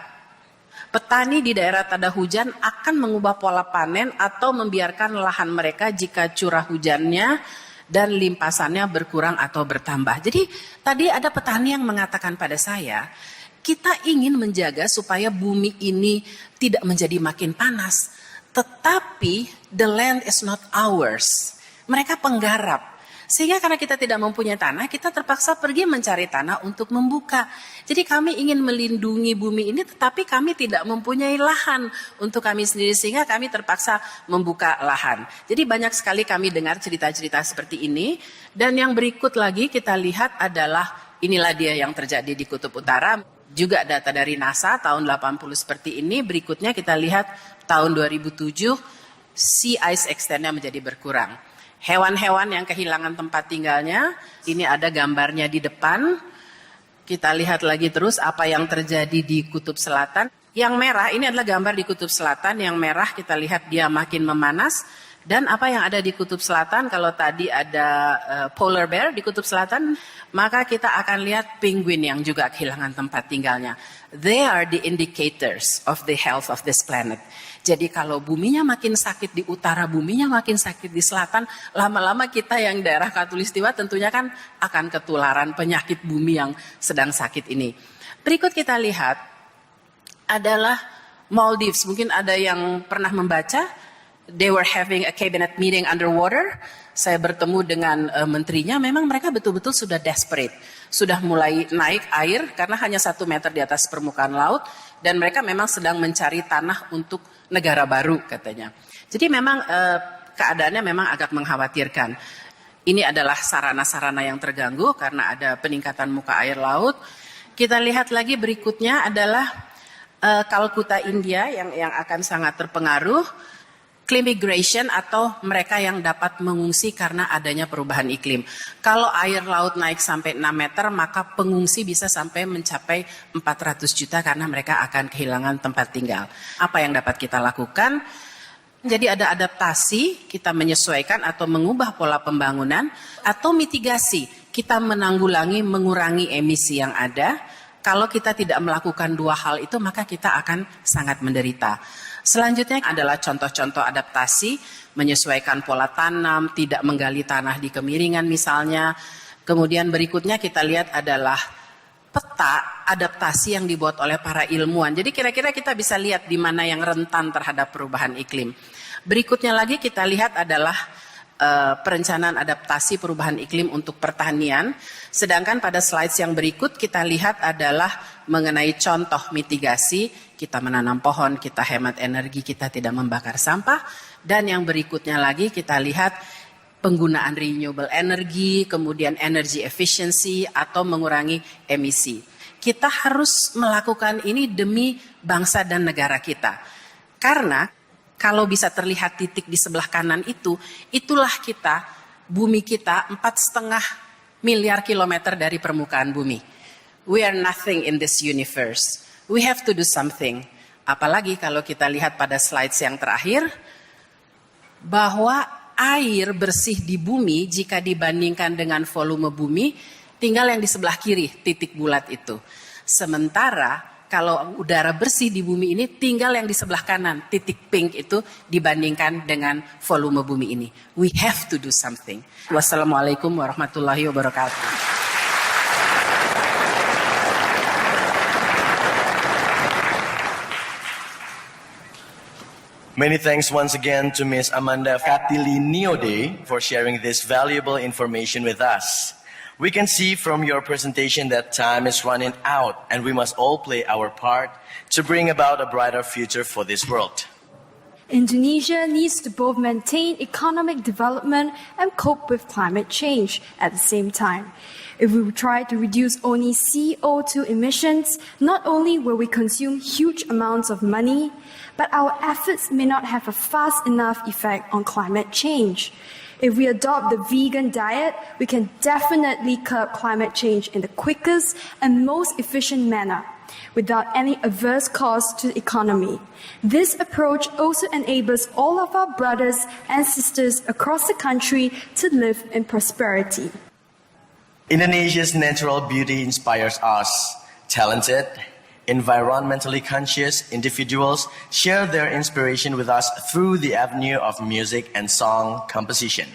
Petani di daerah tanda hujan akan mengubah pola panen atau membiarkan lahan mereka jika curah hujannya dan limpasannya berkurang atau bertambah. Jadi tadi ada petani yang mengatakan pada saya, kita ingin menjaga supaya bumi ini tidak menjadi makin panas. Tetapi the land is not ours. Mereka penggarap. Sehingga karena kita tidak mempunyai tanah, kita terpaksa pergi mencari tanah untuk membuka. Jadi kami ingin melindungi bumi ini, tetapi kami tidak mempunyai lahan untuk kami sendiri, sehingga kami terpaksa membuka lahan. Jadi banyak sekali kami dengar cerita-cerita seperti ini. Dan yang berikut lagi kita lihat adalah, inilah dia yang terjadi di Kutub Utara. Juga data dari NASA tahun 80 seperti ini. Berikutnya kita lihat tahun 2007, sea ice extendnya menjadi berkurang. Hewan-hewan yang kehilangan tempat tinggalnya, ini ada gambarnya di depan. Kita lihat lagi terus apa yang terjadi di Kutub Selatan. Yang merah, ini adalah gambar di Kutub Selatan. Yang merah kita lihat dia makin memanas. Dan apa yang ada di Kutub Selatan, kalau tadi ada polar bear di Kutub Selatan, maka kita akan lihat penguin yang juga kehilangan tempat tinggalnya. They are the indicators of the health of this planet. Jadi kalau buminya makin sakit di utara, buminya makin sakit di selatan, lama-lama kita yang daerah Khatulistiwa tentunya kan akan ketularan penyakit bumi yang sedang sakit ini. Berikut kita lihat adalah Maldives. Mungkin ada yang pernah membaca, they were having a cabinet meeting underwater. Saya bertemu dengan menterinya, memang mereka betul-betul sudah desperate. Sudah mulai naik air karena hanya 1 meter di atas permukaan laut. Dan mereka memang sedang mencari tanah untuk negara baru katanya. Jadi memang keadaannya memang agak mengkhawatirkan. Ini adalah sarana-sarana yang terganggu karena ada peningkatan muka air laut. Kita lihat lagi berikutnya adalah Calcutta, India yang akan sangat terpengaruh. Climate migration atau mereka yang dapat mengungsi karena adanya perubahan iklim. Kalau air laut naik sampai 6 meter, maka pengungsi bisa sampai mencapai 400 juta karena mereka akan kehilangan tempat tinggal. Apa yang dapat kita lakukan? Jadi ada adaptasi, kita menyesuaikan atau mengubah pola pembangunan, atau mitigasi, kita menanggulangi, mengurangi emisi yang ada. Kalau kita tidak melakukan dua hal itu, maka kita akan sangat menderita. Selanjutnya adalah contoh-contoh adaptasi, menyesuaikan pola tanam, tidak menggali tanah di kemiringan misalnya. Kemudian berikutnya kita lihat adalah peta adaptasi yang dibuat oleh para ilmuwan. Jadi kira-kira kita bisa lihat di mana yang rentan terhadap perubahan iklim. Berikutnya lagi kita lihat adalah perencanaan adaptasi perubahan iklim untuk pertanian. Sedangkan pada slides yang berikut kita lihat adalah mengenai contoh mitigasi. Kita menanam pohon, kita hemat energi, kita tidak membakar sampah. Dan yang berikutnya lagi kita lihat penggunaan renewable energy, kemudian energy efficiency atau mengurangi emisi. Kita harus melakukan ini demi bangsa dan negara kita. Karena kalau bisa terlihat titik di sebelah kanan itu, itulah kita, bumi kita 4,5 miliar kilometer dari permukaan bumi. We are nothing in this universe. We have to do something. Apalagi kalau kita lihat pada slides yang terakhir, bahwa air bersih di bumi jika dibandingkan dengan volume bumi, tinggal yang di sebelah kiri, titik bulat itu. Sementara kalau udara bersih di bumi ini tinggal yang di sebelah kanan, titik pink itu dibandingkan dengan volume bumi ini. We have to do something. Wassalamualaikum warahmatullahi wabarakatuh. Many thanks once again to Ms. Amanda Fatili-Niode for sharing this valuable information with us. We can see from your presentation that time is running out and we must all play our part to bring about a brighter future for this world. Indonesia needs to both maintain economic development and cope with climate change at the same time. If we try to reduce only CO2 emissions, not only will we consume huge amounts of money, but our efforts may not have a fast enough effect on climate change. If we adopt the vegan diet, we can definitely curb climate change in the quickest and most efficient manner, without any adverse cost to the economy. This approach also enables all of our brothers and sisters across the country to live in prosperity. Indonesia's natural beauty inspires us, talented, Environmentally conscious individuals share their inspiration with us through the avenue of music and song composition.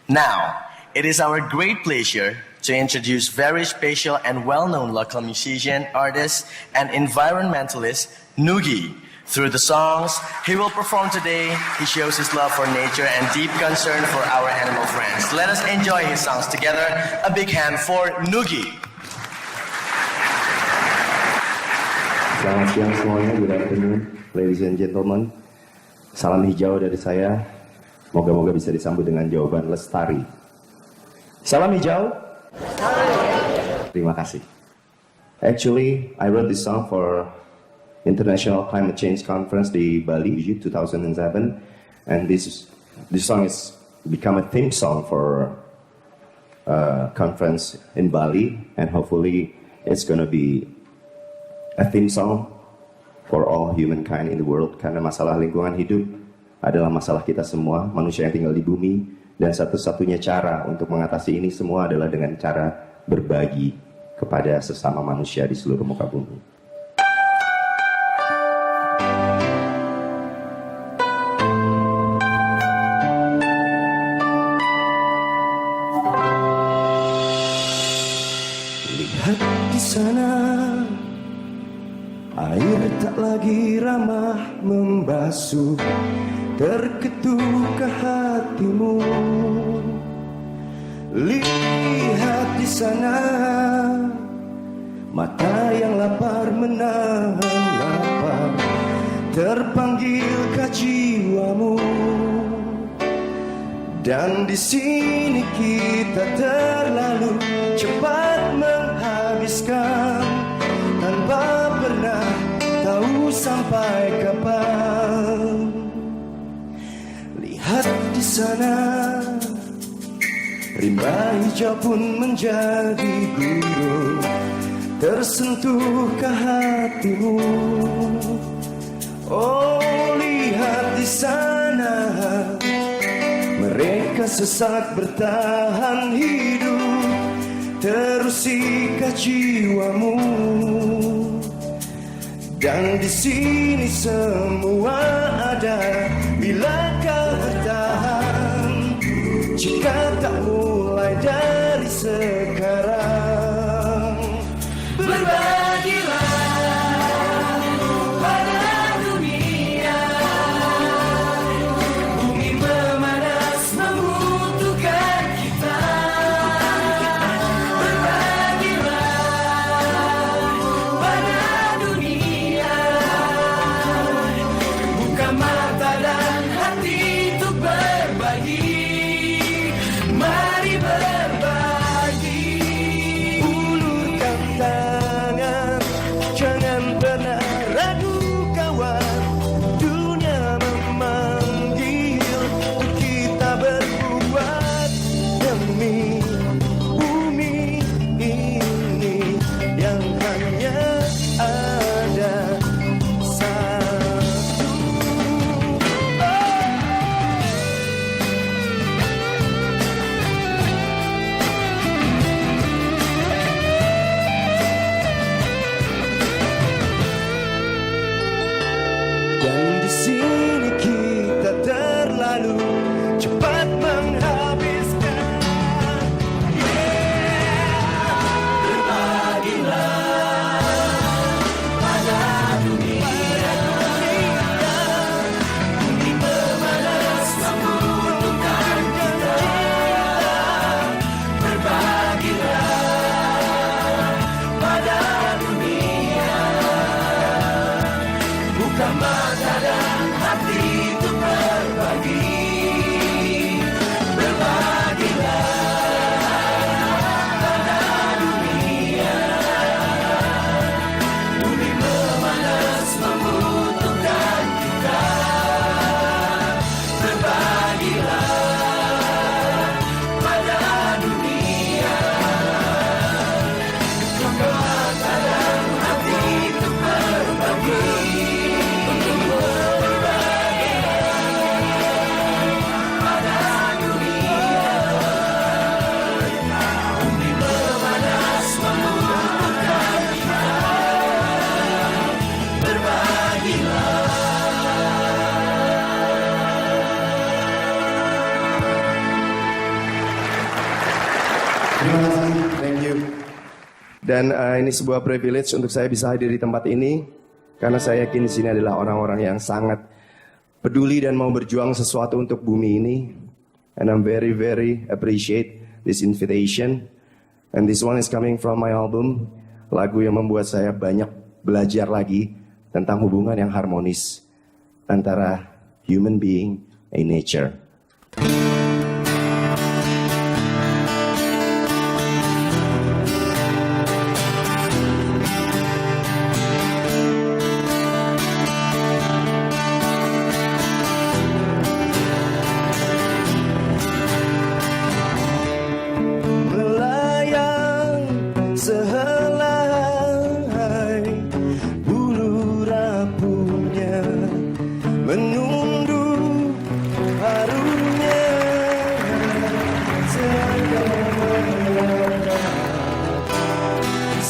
Now, it is our great pleasure to introduce very special and well-known local musician, artist, and environmentalist, Nugi. Through the songs he will perform today, he shows his love for nature and deep concern for our animal friends. Let us enjoy his songs together. A big hand for Nugi. Selamat siang semuanya, good afternoon, ladies and gentlemen. Salam hijau dari saya. Moga-moga bisa disambut dengan jawaban lestari. Salam hijau. Terima kasih. Actually, I wrote this song for International Climate Change Conference di Bali 2007, and this song is become a theme song for conference in Bali, and hopefully it's gonna be a theme song for all humankind in the world, karena masalah lingkungan hidup adalah masalah kita semua, manusia yang tinggal di bumi, dan satu-satunya cara untuk mengatasi ini semua adalah dengan cara berbagi kepada sesama manusia di seluruh muka bumi. Lihat di sana, air tak lagi ramah membasuh terketukah hatimu. Lihat di sana, mata yang lapar menahan lapar, terpanggilkah jiwamu? Dan di sini kita terlalu cepat menghabiskan tanpa pernah tahu sampai kapan. Lihat di sana, rimba hijau pun menjadi biru, tersentuhkah hatimu? Oh, lihat di sana, mereka sesak bertahan hidup, terusikah jiwamu? Dan di sini semua ada bila kau bertahan, jika tak mulai dari sekarang. Berbagilah pada dunia, bumi memanas membutuhkan kita. Berbagilah pada dunia, buka mata dan hati Dan ini sebuah privilege untuk saya bisa hadir di tempat ini, karena saya yakin di sini adalah orang-orang yang sangat peduli dan mau berjuang sesuatu untuk bumi ini. And I'm very, very appreciate this invitation. And this one is coming from my album, lagu yang membuat saya banyak belajar lagi tentang hubungan yang harmonis antara human being and nature.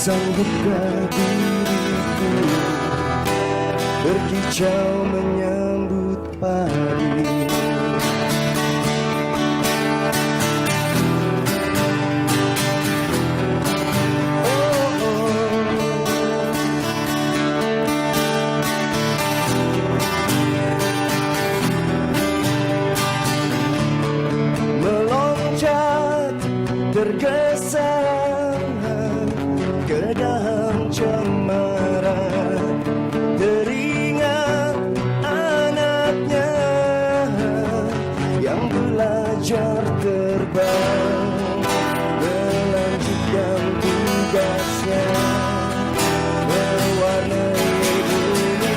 Sanggupkah diriku berkicau menyambut pagi? Meloncat tergesa ke dalam cemara, teringat anaknya yang belajar terbang, melanjutkan tugasnya, mewarnai bumi.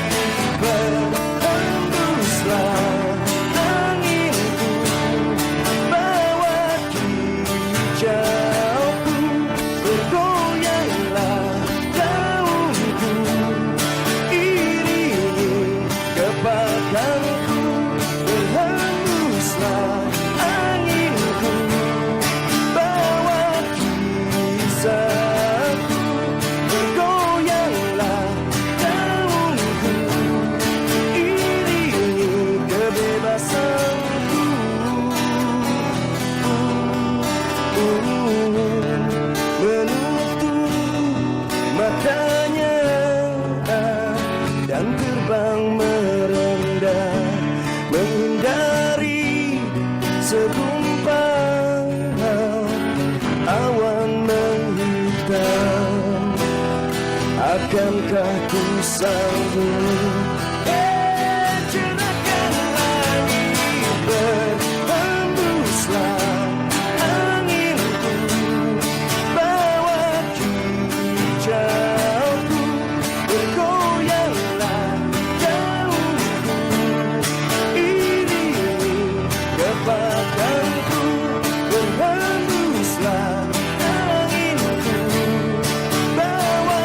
Berhembuslah anginku, bawa kicauku, bergoyanglah daunku, iringi kepakanku. Berhembuslah anginku, bawa kisahku, bergoyanglah daunku, iringi kebebasanku. Menutup matanya dan terbang merendah, menghindari segumpal awan menghitam. Akankah ku sanggup cerahkan langit? Berhembuslah anginku, bawa kicauku, bergoyanglah daunku, iringi kepakanku. Berhembuslah anginku, bawa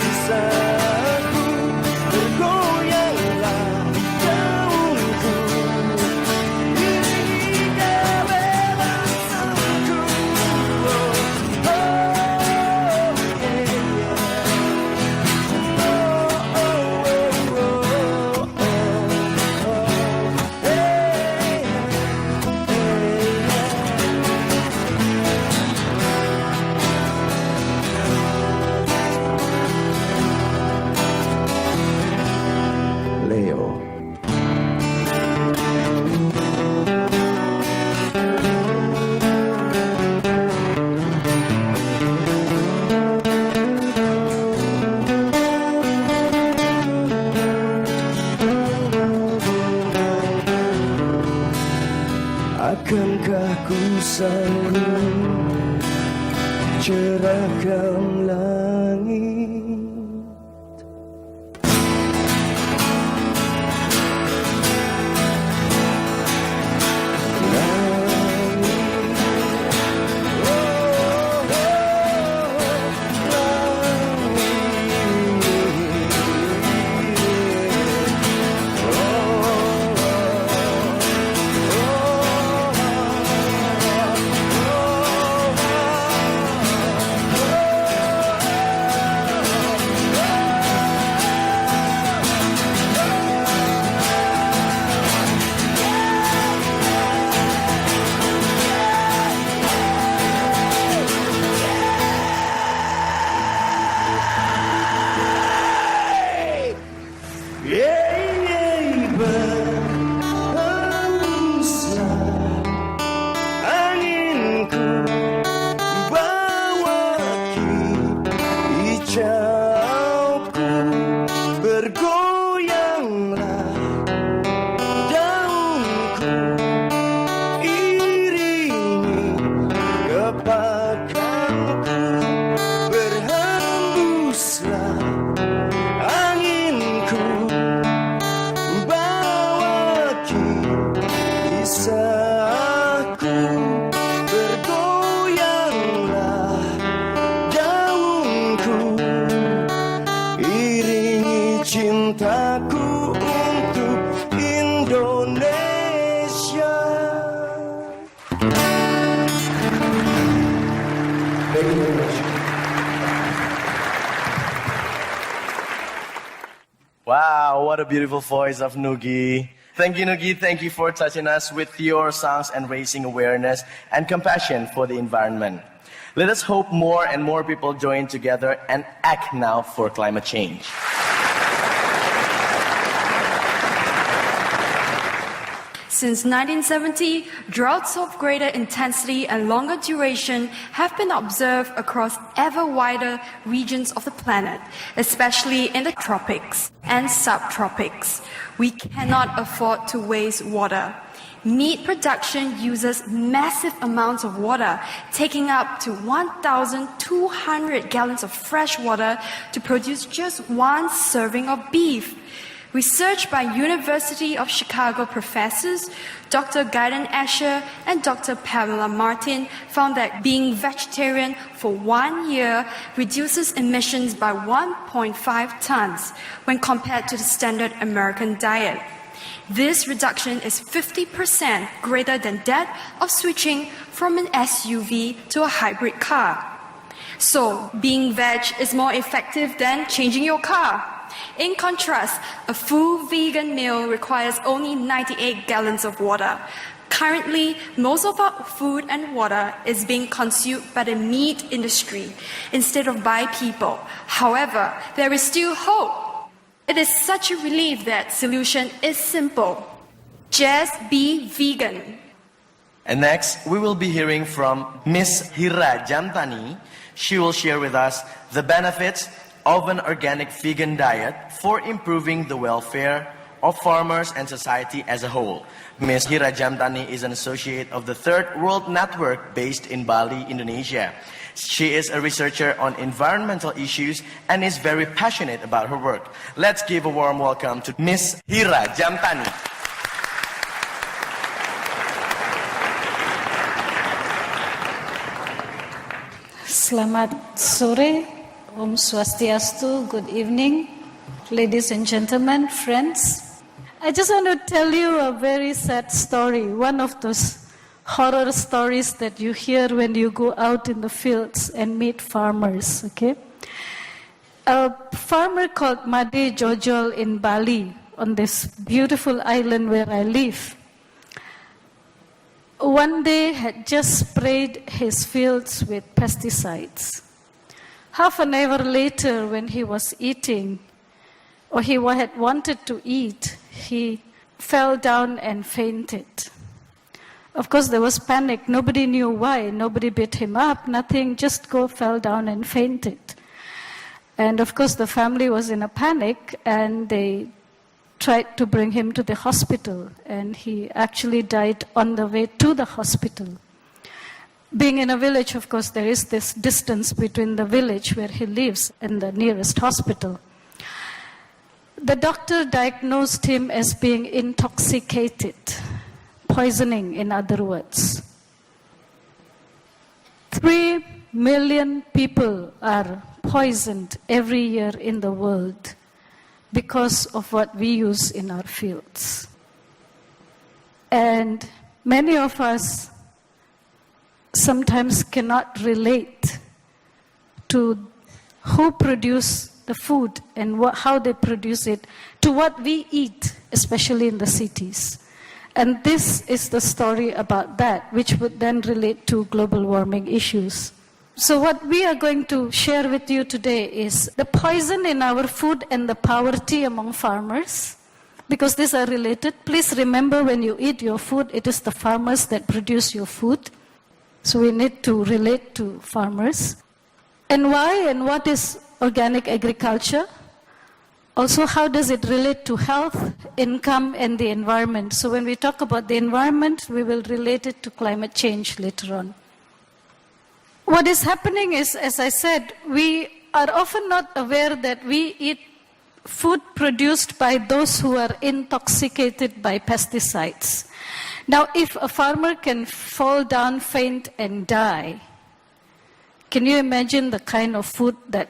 kisahku, bergoyanglah daunku, iringi kebebasanku. Leo. Akankah ku sanggup cerahkan langit? what a beautiful voice of Nugi. Thank you, Nugi. Thank you for touching us with your songs and raising awareness and compassion for the environment. Let us hope more and more people join together and act now for climate change. Since 1970, droughts of greater intensity and longer duration have been observed across ever wider regions of the planet, especially in the tropics and subtropics. We cannot afford to waste water. Meat production uses massive amounts of water, taking up to 1,200 gallons of fresh water to produce just one serving of beef. Research by University of Chicago professors Dr. Gaydon Asher and Dr. Pamela Martin found that being vegetarian for 1 year reduces emissions by 1.5 tons when compared to the standard American diet. This reduction is 50% greater than that of switching from an SUV to a hybrid car. So, being veg is more effective than changing your car. In contrast, a full vegan meal requires only 98 gallons of water. Currently, most of our food and water is being consumed by the meat industry instead of by people. However, there is still hope. It is such a relief that solution is simple. Just be vegan. And next, we will be hearing from Ms. Hira Jamtani. She will share with us the benefits of an organic vegan diet for improving the welfare of farmers and society as a whole. Ms. Hira Jamtani is an associate of the Third World Network based in Bali, Indonesia. She is a researcher on environmental issues and is very passionate about her work. Let's give a warm welcome to Ms. Hira Jamtani. Selamat sore, Om Swastiastu, good evening, ladies and gentlemen, friends. I just want to tell you a very sad story, one of those horror stories that you hear when you go out in the fields and meet farmers, okay? A farmer called Made Jojol in Bali, on this beautiful island where I live, one day had just sprayed his fields with pesticides. Half an hour later, when he was eating, or he had wanted to eat, he fell down and fainted. Of course, there was panic. Nobody knew why. Nobody beat him up, nothing, just fell down and fainted. And of course, the family was in a panic, and they tried to bring him to the hospital, and he actually died on the way to the hospital. Being in a village, of course, there is this distance between the village where he lives and the nearest hospital. The doctor diagnosed him as being intoxicated, poisoning, in other words. 3 million people are poisoned every year in the world because of what we use in our fields. And many of us sometimes cannot relate to who produce the food and how they produce it to what we eat, especially in the cities. And this is the story about that, which would then relate to global warming issues. So what we are going to share with you today is the poison in our food and the poverty among farmers, because these are related. Please remember, when you eat your food, it is the farmers that produce your food. So we need to relate to farmers. And why and what is organic agriculture? Also, how does it relate to health, income, and the environment? So when we talk about the environment, we will relate it to climate change later on. What is happening is, as I said, we are often not aware that we eat food produced by those who are intoxicated by pesticides. Now, if a farmer can fall down, faint, and die, can you imagine the kind of food that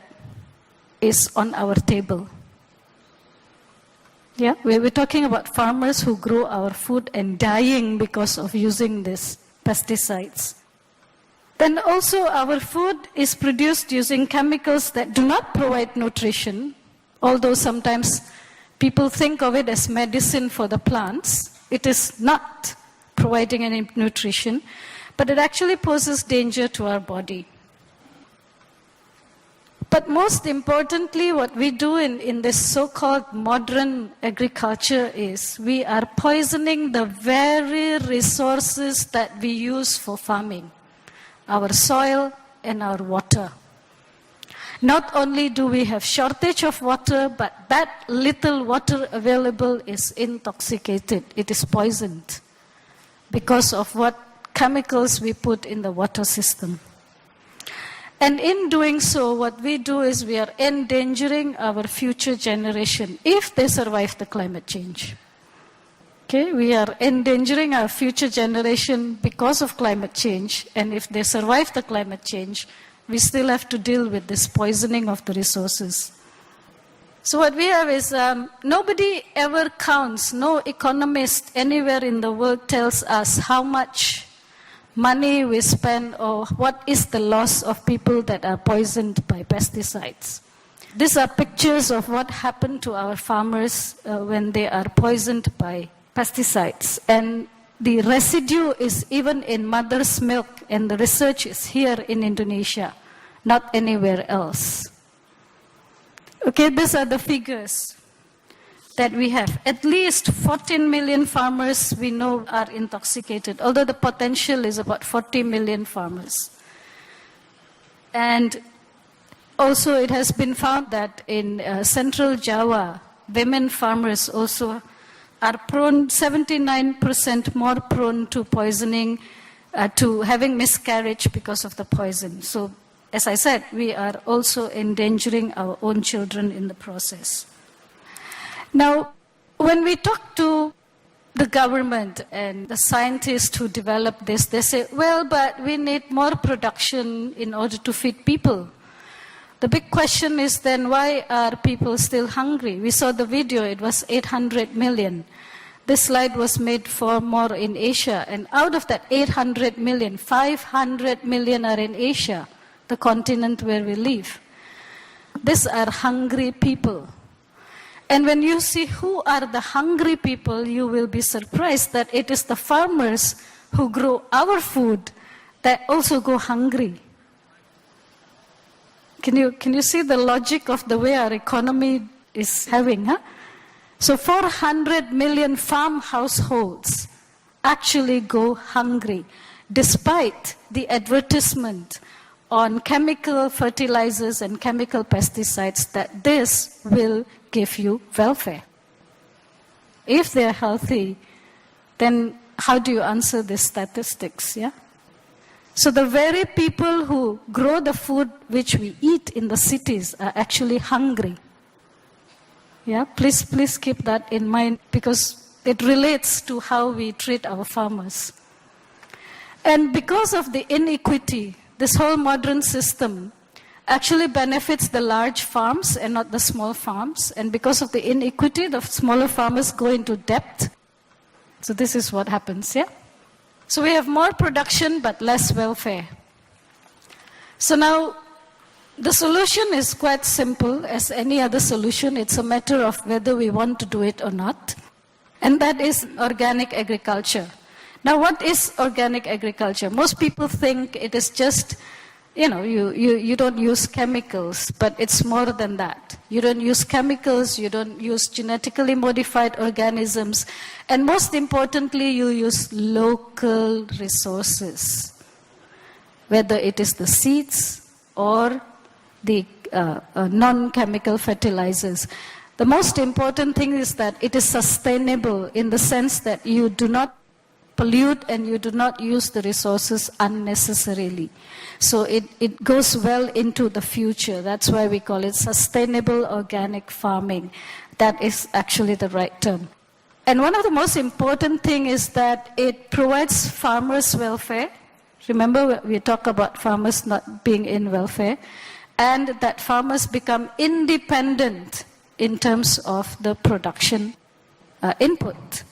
is on our table? Yeah, we're talking about farmers who grow our food and dying because of using these pesticides. Then also our food is produced using chemicals that do not provide nutrition, although sometimes People think of it as medicine for the plants. It is not providing any nutrition, but it actually poses danger to our body. But most importantly, what we do in this so-called modern agriculture is we are poisoning the very resources that we use for farming, our soil and our water. Not only do we have shortage of water, but that little water available is intoxicated. It is poisoned because of what chemicals we put in the water system. And in doing so, what we do is we are endangering our future generation if they survive the climate change. Okay, we are endangering our future generation because of climate change, and if they survive the climate change, we still have to deal with this poisoning of the resources. So what we have is nobody ever counts, no economist anywhere in the world tells us how much money we spend or what is the loss of people that are poisoned by pesticides. These are pictures of what happened to our farmers when they are poisoned by pesticides. And the residue is even in mother's milk, and the research is here in Indonesia, not anywhere else. Okay, these are the figures that we have. At least 14 million farmers we know are intoxicated, although the potential is about 40 million farmers. And also it has been found that in central Java, women farmers also are prone, 79% more prone to poisoning, to having miscarriage because of the poison. So, as I said, we are also endangering our own children in the process. Now, when we talk to the government and the scientists who develop this, they say, well, but we need more production in order to feed people. The big question is then, why are people still hungry? We saw the video, it was 800 million. This slide was made for more in Asia, and out of that 800 million, 500 million are in Asia, the continent where we live. These are hungry people. And when you see who are the hungry people, you will be surprised that it is the farmers who grow our food that also go hungry. Can you see the logic of the way our economy is having, huh? So 400 million farm households actually go hungry, despite the advertisement on chemical fertilizers and chemical pesticides that this will give you welfare. If they're healthy, then how do you answer these statistics, yeah? So the very people who grow the food which we eat in the cities are actually hungry. Yeah, please keep that in mind because it relates to how we treat our farmers. And because of the inequity, this whole modern system actually benefits the large farms and not the small farms. And because of the inequity, the smaller farmers go into debt. So this is what happens, yeah? So we have more production but less welfare. So now, the solution is quite simple as any other solution. It's a matter of whether we want to do it or not. And that is organic agriculture. Now, what is organic agriculture? Most people think it is just, you don't use chemicals, but it's more than that. You don't use chemicals, you don't use genetically modified organisms, and most importantly, you use local resources, whether it is the seeds or the non-chemical fertilizers. The most important thing is that it is sustainable in the sense that you do not pollute and you do not use the resources unnecessarily. So it goes well into the future. That's why we call it sustainable organic farming. That is actually the right term. And one of the most important things is that it provides farmers' welfare. Remember, we talk about farmers not being in welfare. And that farmers become independent in terms of the production input.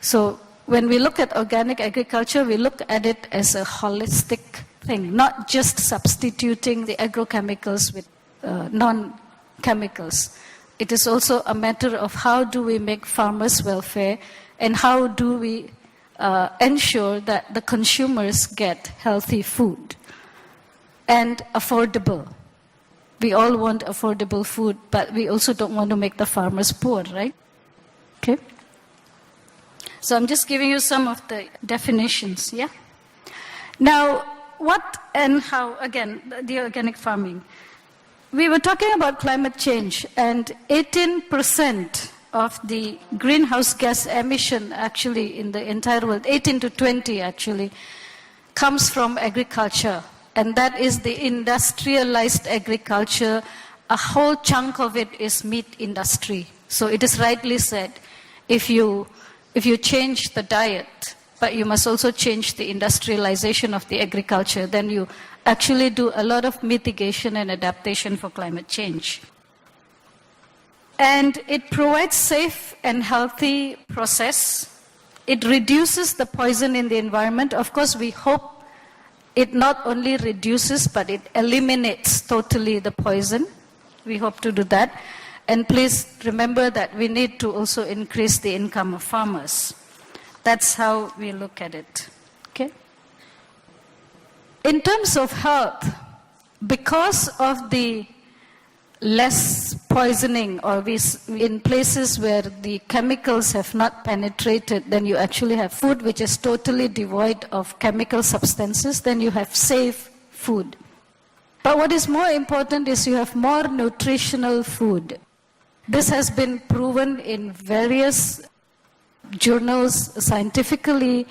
So when we look at organic agriculture, we look at it as a holistic thing, not just substituting the agrochemicals with non-chemicals, it is also a matter of how do we make farmers' welfare and how do we ensure that the consumers get healthy food and affordable. We all want affordable food, but we also don't want to make the farmers poor, right? Okay. So I'm just giving you some of the definitions, yeah? Now, what and how, again, the organic farming. We were talking about climate change, and 18% of the greenhouse gas emission actually in the entire world, 18 to 20 actually, comes from agriculture. And that is the industrialized agriculture. A whole chunk of it is meat industry. So it is rightly said, if you change the diet, but you must also change the industrialization of the agriculture, then you actually do a lot of mitigation and adaptation for climate change. And it provides safe and healthy process. It reduces the poison in the environment. Of course, we hope it not only reduces, but it eliminates totally the poison. We hope to do that. And please remember that we need to also increase the income of farmers. That's how we look at it. Okay? In terms of health, because of the less poisoning, or in places where the chemicals have not penetrated, then you actually have food which is totally devoid of chemical substances, then you have safe food. But what is more important is you have more nutritional food. This has been proven in various journals scientifically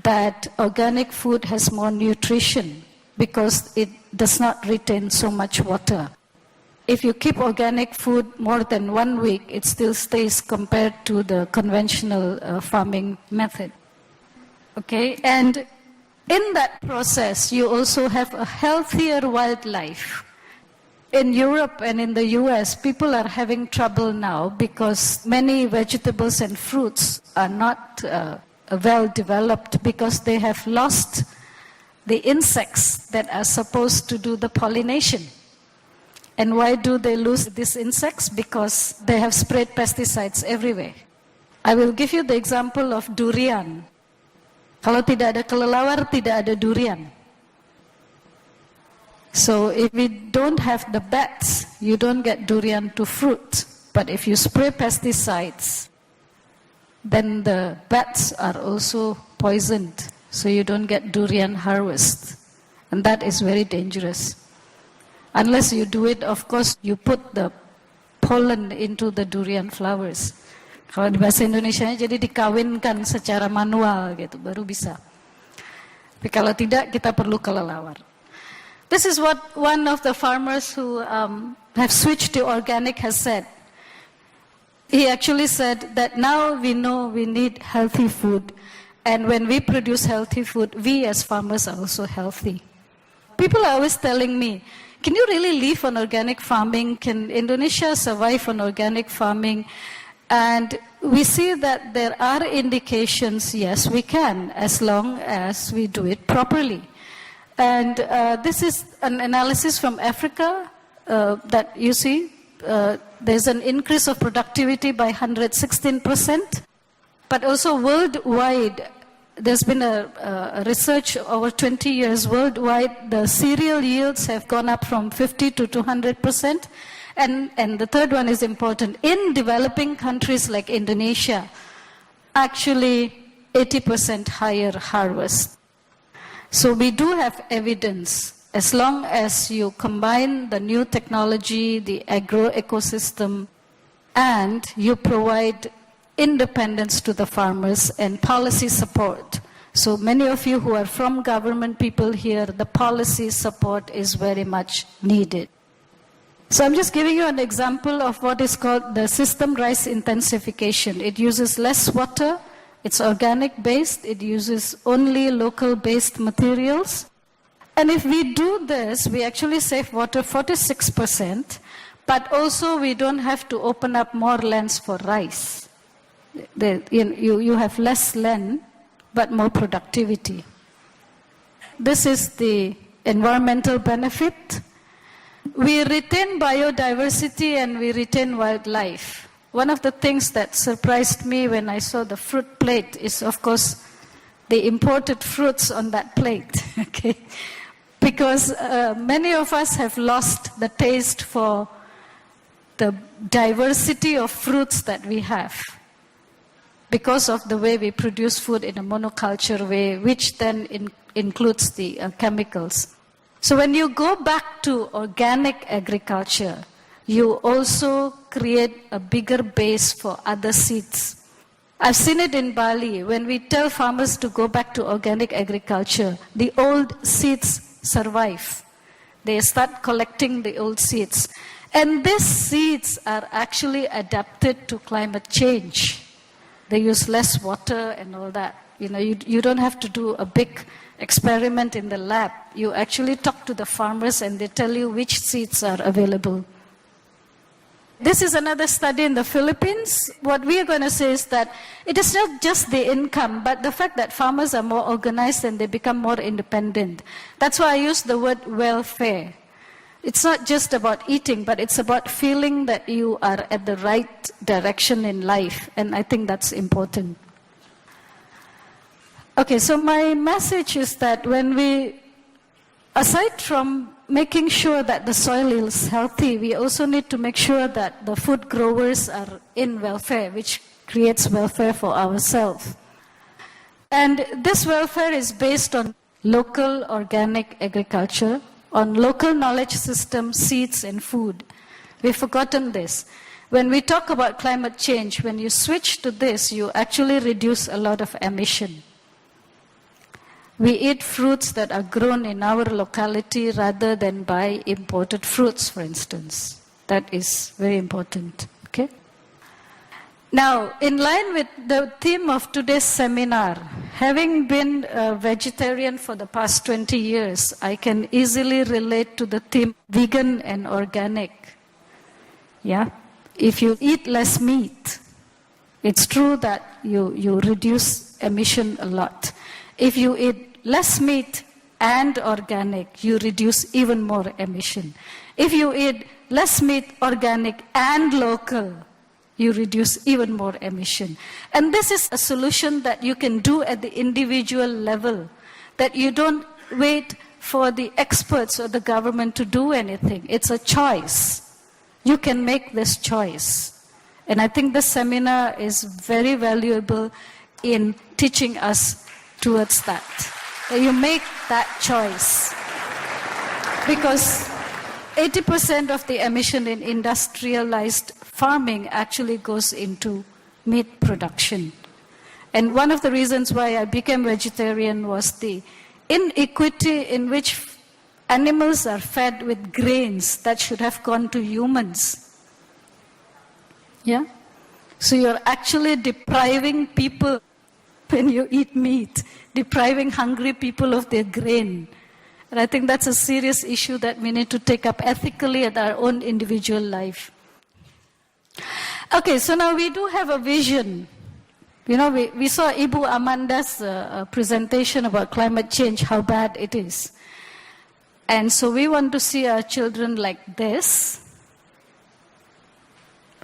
that organic food has more nutrition because it does not retain so much water. If you keep organic food more than 1 week, it still stays compared to the conventional farming method. Okay, and in that process, you also have a healthier wildlife. In Europe and in the US, people are having trouble now because many vegetables and fruits are not well developed because they have lost the insects that are supposed to do the pollination. And why do they lose these insects? Because they have sprayed pesticides everywhere. I will give you the example of durian. Kalau tidak ada kelelawar, tidak ada durian. So if we don't have the bats, you don't get durian to fruit. But if you spray pesticides, then the bats are also poisoned. So you don't get durian harvest. And that is very dangerous. Unless you do it, of course, you put the pollen into the durian flowers. Kalau di bahasa Indonesianya jadi dikawinkan secara manual gitu, baru bisa. Tapi kalau tidak, kita perlu kelelawar. This is what one of the farmers who have switched to organic has said. He actually said that now we know we need healthy food. And when we produce healthy food, we as farmers are also healthy. People are always telling me, can you really live on organic farming? Can Indonesia survive on organic farming? And we see that there are indications, yes, we can, as long as we do it properly. And this is an analysis from Africa that you see. There's an increase of productivity by 116%. But also worldwide, there's been a research over 20 years worldwide. The cereal yields have gone up from 50 to 200%. And the third one is important. In developing countries like Indonesia, actually 80% higher harvest. So we do have evidence. As long as you combine the new technology, the agro ecosystem, and you provide independence to the farmers and policy support. So many of you who are from government people here, the policy support is very much needed. So I'm just giving you an example of what is called the system rice intensification. It uses less water, it's organic based, it uses only local based materials. And if we do this, we actually save water 46%, but also we don't have to open up more lands for rice. You have less land, but more productivity. This is the environmental benefit. we retain biodiversity and we retain wildlife. One of the things that surprised me when I saw the fruit plate is, of course, the imported fruits on that plate. Okay, because many of us have lost the taste for the diversity of fruits that we have because of the way we produce food in a monoculture way, which then includes the chemicals. So when you go back to organic agriculture, you also create a bigger base for other seeds. I've seen it in Bali. When we tell farmers to go back to organic agriculture, the old seeds survive. They start collecting the old seeds. And these seeds are actually adapted to climate change. They use less water and all that. You know, you don't have to do a big experiment in the lab. You actually talk to the farmers and they tell you which seeds are available. This is another study in the Philippines. What we are going to say is that it is not just the income, but the fact that farmers are more organized and they become more independent. That's why I use the word welfare. It's not just about eating, but it's about feeling that you are at the right direction in life. And I think that's important. Okay, so my message is that when we, aside from making sure that the soil is healthy, we also need to make sure that the food growers are in welfare, which creates welfare for ourselves. And this welfare is based on local organic agriculture, on local knowledge systems, seeds and food. We've forgotten this. When we talk about climate change, when you switch to this, you actually reduce a lot of emission. We eat fruits that are grown in our locality rather than buy imported fruits, for instance. That is very important. Okay? Now, in line with the theme of today's seminar, having been a vegetarian for the past 20 years, I can easily relate to the theme vegan and organic. Yeah? If you eat less meat, it's true that you reduce emission a lot. If you eat less meat and organic, you reduce even more emission. If you eat less meat, organic and local, you reduce even more emission. And this is a solution that you can do at the individual level, that you don't wait for the experts or the government to do anything. It's a choice. You can make this choice. And I think this seminar is very valuable in teaching us towards that. That you make that choice. Because 80% of the emission in industrialized farming actually goes into meat production. And one of the reasons why I became vegetarian was the inequity in which animals are fed with grains that should have gone to humans. Yeah? So you're actually depriving people when you eat meat, depriving hungry people of their grain. And I think that's a serious issue that we need to take up ethically at our own individual life. Okay, so now we do have a vision. You know, we saw Ibu Amanda's presentation about climate change, how bad it is. And so we want to see our children like this.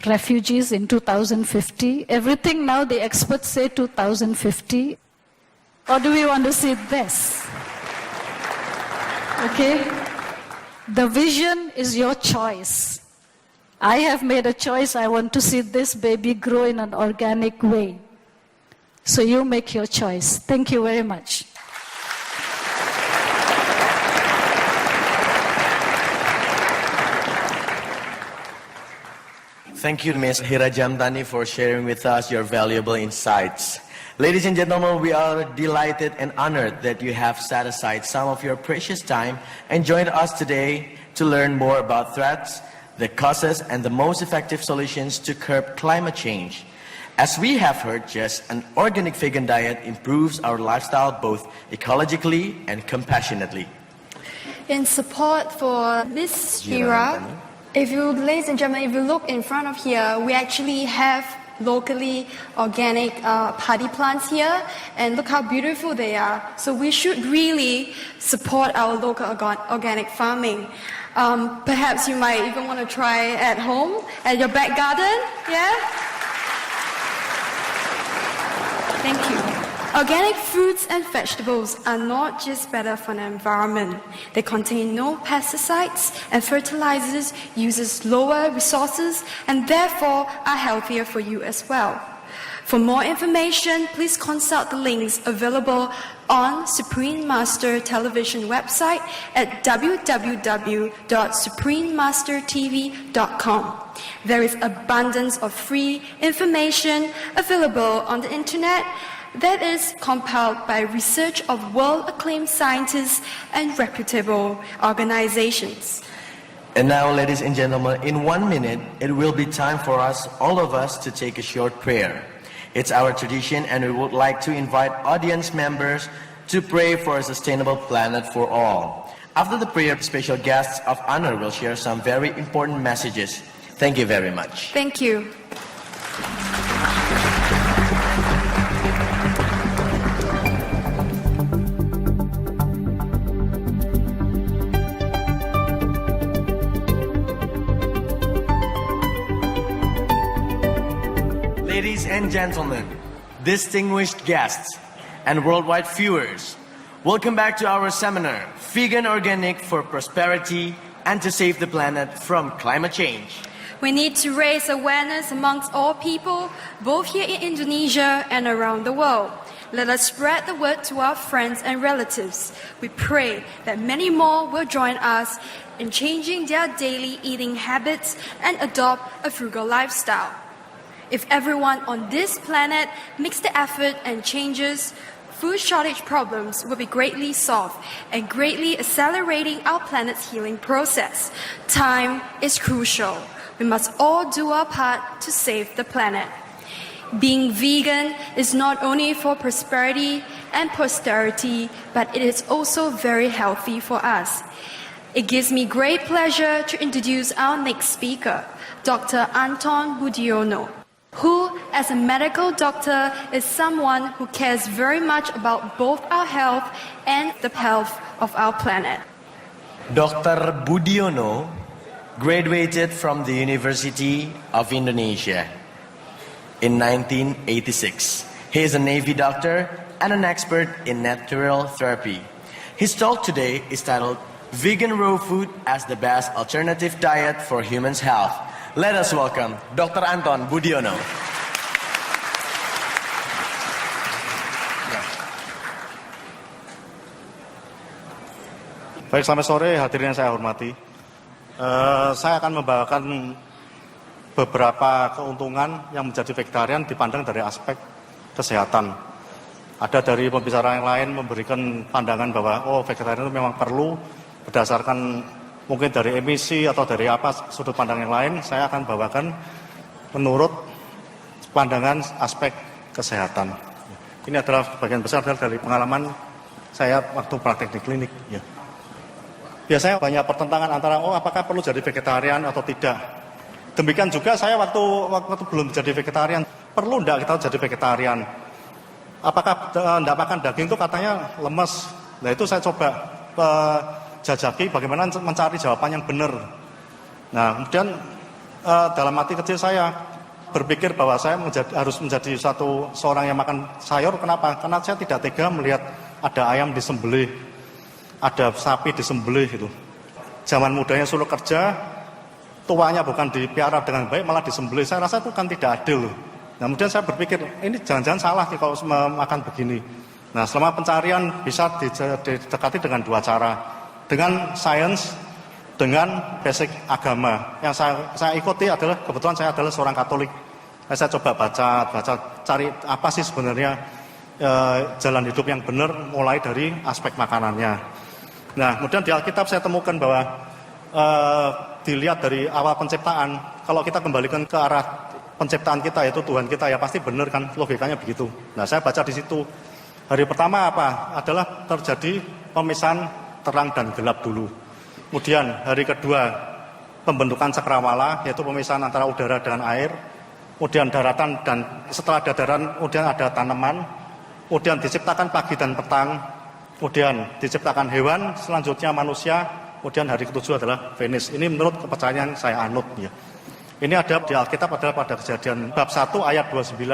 Refugees in 2050. Everything now the experts say 2050. Or do we want to see this? Okay? The vision is your choice. I have made a choice. I want to see this baby grow in an organic way. So you make your choice. Thank you very much. Thank you, Ms. Hira Jamdani, for sharing with us your valuable insights. Ladies and gentlemen, we are delighted and honored that you have set aside some of your precious time and joined us today to learn more about threats, the causes, and the most effective solutions to curb climate change. As we have heard, just an organic vegan diet improves our lifestyle both ecologically and compassionately. In support for Ms. Hira, ladies and gentlemen, if you look in front of here, we actually have locally organic paddy plants here, and look how beautiful they are. So we should really support our local organic farming. Perhaps you might even want to try at home, at your back garden, yeah? Thank you. Organic fruits and vegetables are not just better for the environment. They contain no pesticides and fertilizers, uses lower resources, and therefore are healthier for you as well. For more information, please consult the links available on Supreme Master Television website at www.suprememastertv.com. There is abundance of free information available on the internet that is compiled by research of world-acclaimed scientists and reputable organizations. And now, ladies and gentlemen, in 1 minute, it will be time for us, all of us, to take a short prayer. It's our tradition, and we would like to invite audience members to pray for a sustainable planet for all. After the prayer, special guests of honor will share some very important messages. Thank you very much. Thank you. Ladies and gentlemen, distinguished guests, and worldwide viewers, welcome back to our seminar, Vegan Organic for Prosperity and to Save the Planet from Climate Change. We need to raise awareness amongst all people, both here in Indonesia and around the world. Let us spread the word to our friends and relatives. We pray that many more will join us in changing their daily eating habits and adopt a frugal lifestyle. If everyone on this planet makes the effort and changes, food shortage problems will be greatly solved and greatly accelerating our planet's healing process. Time is crucial. We must all do our part to save the planet. Being vegan is not only for prosperity and posterity, but it is also very healthy for us. It gives me great pleasure to introduce our next speaker, Dr. Anton Budiono, who, as a medical doctor, is someone who cares very much about both our health and the health of our planet. Dr. Budiono graduated from the University of Indonesia in 1986. He is a Navy doctor and an expert in natural therapy. His talk today is titled Vegan Raw Food as the Best Alternative Diet for Humans' Health. Let us welcome Dr. Anton Budiono. Baik, selamat sore hadirin yang saya hormati. Saya akan membawakan beberapa keuntungan yang menjadi vegetarian dipandang dari aspek kesehatan. Ada dari pembicara yang lain memberikan pandangan bahwa vegetarian itu memang perlu berdasarkan mungkin dari emisi atau dari apa sudut pandang yang lain. Saya akan bawakan menurut pandangan aspek kesehatan. Ini adalah bagian besar dari pengalaman saya waktu praktek di klinik. Ya. Biasanya banyak pertentangan antara apakah perlu jadi vegetarian atau tidak. Demikian juga saya waktu belum jadi vegetarian, perlu enggak kita jadi vegetarian? Apakah enggak makan daging itu katanya lemes? Nah itu saya coba jajaki bagaimana mencari jawaban yang benar. Nah kemudian dalam hati kecil saya berpikir bahwa saya harus menjadi seorang yang makan sayur. Kenapa? Karena saya tidak tega melihat ada ayam disembelih, ada sapi disembelih itu. Zaman mudanya suruh kerja, tuanya bukan dipiara dengan baik malah disembelih. Saya rasa itu kan tidak adil. Nah, kemudian saya berpikir ini jangan-jangan salah nih kalau makan begini. Nah selama pencarian bisa didekati dengan dua cara. Dengan sains, dengan basic agama. Yang saya ikuti adalah, kebetulan saya adalah seorang Katolik. Saya coba baca, cari apa sih sebenarnya jalan hidup yang benar mulai dari aspek makanannya. Nah, kemudian di Alkitab saya temukan bahwa dilihat dari awal penciptaan, kalau kita kembalikan ke arah penciptaan kita, yaitu Tuhan kita, ya pasti benar kan, logikanya begitu. Nah, saya baca di situ. Hari pertama apa? Adalah terjadi pemisahan terang dan gelap dulu. Kemudian hari kedua pembentukan cakrawala, yaitu pemisahan antara udara dengan air. kemudian daratan, dan setelah ada daratan kemudian ada tanaman, kemudian diciptakan pagi dan petang, kemudian diciptakan hewan, selanjutnya manusia, kemudian hari ketujuh adalah Venus. Ini menurut kepercayaan yang saya anut. Ya. Ini ada di Alkitab adalah pada Kejadian bab 1 ayat 29.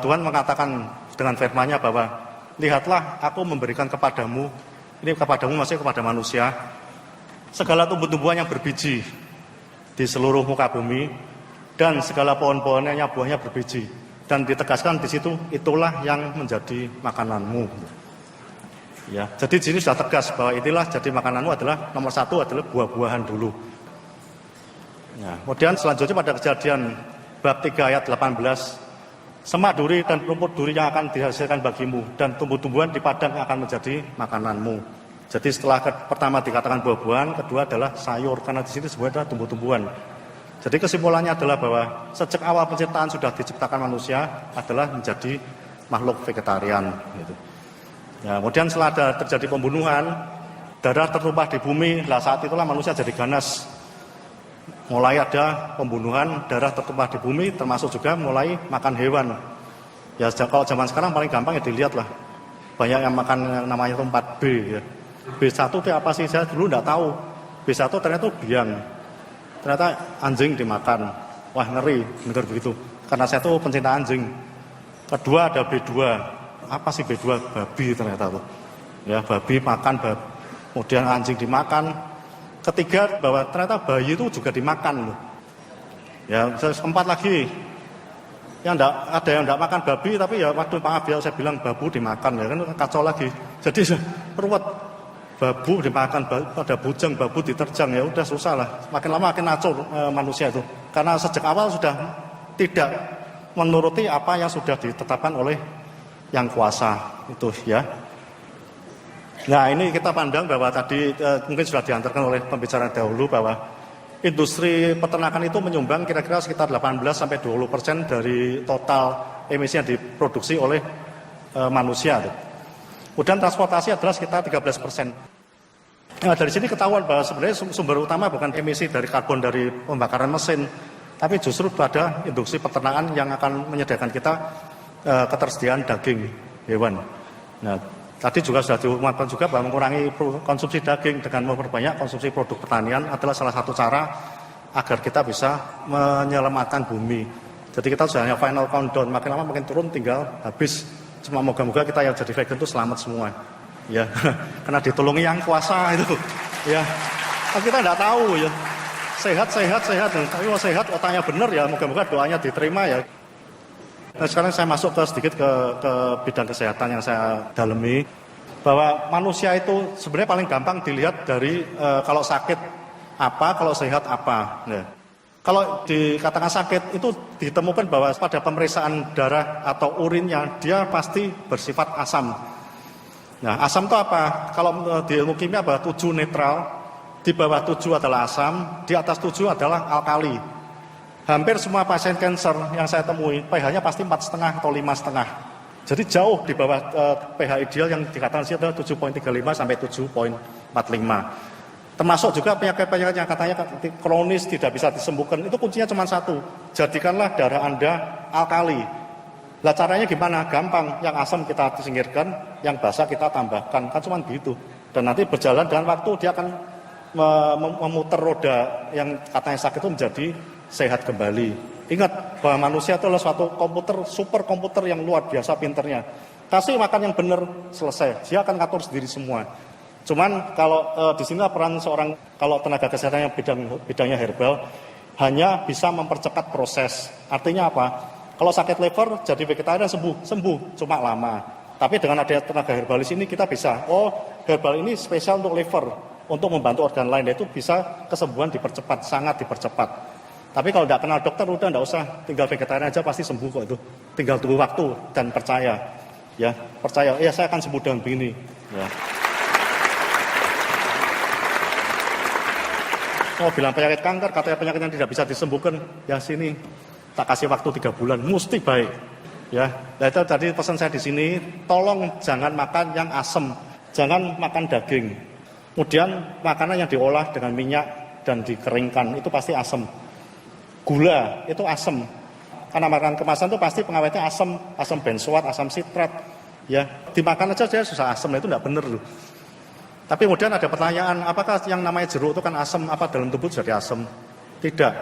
Tuhan mengatakan dengan firman-Nya bahwa lihatlah aku memberikan kepadamu, ini kepadamu maksudnya kepada manusia, segala tumbuh-tumbuhan yang berbiji di seluruh muka bumi dan segala pohon-pohonnya buahnya berbiji, dan ditegaskan di situ itulah yang menjadi makananmu. Ya, jadi di sini sudah tegas bahwa inilah jadi makananmu adalah nomor satu adalah buah-buahan dulu. Nah, kemudian selanjutnya pada Kejadian bab 3 ayat 18, semak duri dan rumput duri yang akan dihasilkan bagimu, dan tumbuh-tumbuhan di padang akan menjadi makananmu. Jadi setelah pertama dikatakan buah-buahan, kedua adalah sayur, karena di sini sebenarnya adalah tumbuh-tumbuhan. Jadi kesimpulannya adalah bahwa sejak awal penciptaan sudah diciptakan manusia adalah menjadi makhluk vegetarian. Gitu. Ya, kemudian setelah ada terjadi pembunuhan, darah tertumpah di bumi, lah saat itulah manusia jadi ganas. Mulai ada pembunuhan, darah tertumpah di bumi, termasuk juga mulai makan hewan. Ya kalau zaman sekarang paling gampang ya dilihat lah. Banyak yang makan yang namanya itu 4B. Ya. B1 itu apa sih? Saya dulu enggak tahu. B1 ternyata itu biang. Ternyata anjing dimakan. Wah ngeri, benar begitu. Karena saya tuh pencinta anjing. Kedua ada B2. Apa sih B2? Babi ternyata tuh. Ya babi makan, kemudian anjing dimakan. Ketiga bahwa ternyata bayi itu juga dimakan loh. Ya, keempat lagi yang ada yang enggak makan babi, tapi ya waduh maaf ya saya bilang babu dimakan ya kan kacau lagi. Jadi ruwet, babu dimakan, ada bujang babu diterjang, ya udah susah lah. Makin lama makin ngacur manusia itu. Karena sejak awal sudah tidak menuruti apa yang sudah ditetapkan oleh yang kuasa itu ya. Nah ini kita pandang bahwa tadi mungkin sudah diantarkan oleh pembicara dahulu bahwa industri peternakan itu menyumbang kira-kira sekitar 18-20% dari total emisi yang diproduksi oleh manusia. Kemudian transportasi adalah sekitar 13%. Nah, dari sini ketahuan bahwa sebenarnya sumber utama bukan emisi dari karbon dari pembakaran mesin, tapi justru pada industri peternakan yang akan menyediakan kita ketersediaan daging hewan. Nah, tadi juga sudah diumumkan juga bahwa mengurangi konsumsi daging dengan memperbanyak konsumsi produk pertanian adalah salah satu cara agar kita bisa menyelamatkan bumi. Jadi kita sudah hanya final countdown, makin lama makin turun, tinggal habis. Cuma moga-moga kita yang jadi vegan itu selamat semua. Ya, karena ditolongi yang kuasa itu. Ya, kan kita tidak tahu ya. Sehat. Tapi kalau sehat otaknya benar ya, moga-moga doanya diterima ya. Nah, sekarang saya masuk sedikit ke bidang kesehatan yang saya dalami, bahwa manusia itu sebenarnya paling gampang dilihat dari kalau sakit apa, kalau sehat apa. Nah, kalau dikatakan sakit itu ditemukan bahwa pada pemeriksaan darah atau urinnya dia pasti bersifat asam. Nah, asam itu apa? Kalau di ilmu kimia bahwa 7 netral, di bawah 7 adalah asam, di atas 7 adalah alkali. Hampir semua pasien kanker yang saya temui, pH-nya pasti 4,5 atau 5,5. Jadi jauh di bawah pH ideal yang dikatakan sih adalah 7,35 sampai 7,45. Termasuk juga penyakit-penyakit yang katanya kronis tidak bisa disembuhkan. Itu kuncinya cuma satu, jadikanlah darah Anda alkali. Lah caranya gimana? Gampang, yang asam kita singkirkan, yang basah kita tambahkan. Kan cuma begitu. Dan nanti berjalan dengan waktu dia akan memutar roda yang katanya sakit itu menjadi sehat kembali. Ingat bahwa manusia itu adalah suatu komputer, super komputer yang luar biasa pinternya. Kasih makan yang benar, selesai. Dia akan ngatur sendiri semua. Cuman kalau di sini peran seorang, kalau tenaga kesehatan yang bidangnya herbal, hanya bisa mempercepat proses. Artinya apa? Kalau sakit liver jadi vegetarian sembuh, cuma lama. Tapi dengan adanya tenaga herbalis ini kita bisa, herbal ini spesial untuk liver, untuk membantu organ lain, itu bisa kesembuhan dipercepat, sangat dipercepat. Tapi kalau tidak kenal dokter, udah tidak usah, tinggal vegetarian aja pasti sembuh kok itu. Tinggal tunggu waktu dan percaya. Ya, percaya, ya saya akan sembuh dengan begini. Ya. Oh, bilang penyakit kanker, katanya penyakit yang tidak bisa disembuhkan, ya sini, tak kasih waktu 3 bulan, mesti baik. Ya, nah itu tadi pesan saya di sini, tolong jangan makan yang asam, jangan makan daging. Kemudian makanan yang diolah dengan minyak dan dikeringkan, itu pasti asam. Gula itu asam. Karena makanan kemasan itu pasti pengawetnya asam, asam benzoat, asam sitrat. Ya, dimakan aja dia susah asam, itu enggak benar loh. Tapi kemudian ada pertanyaan, apakah yang namanya jeruk itu kan asam, apa dalam tubuh jadi asam? Tidak.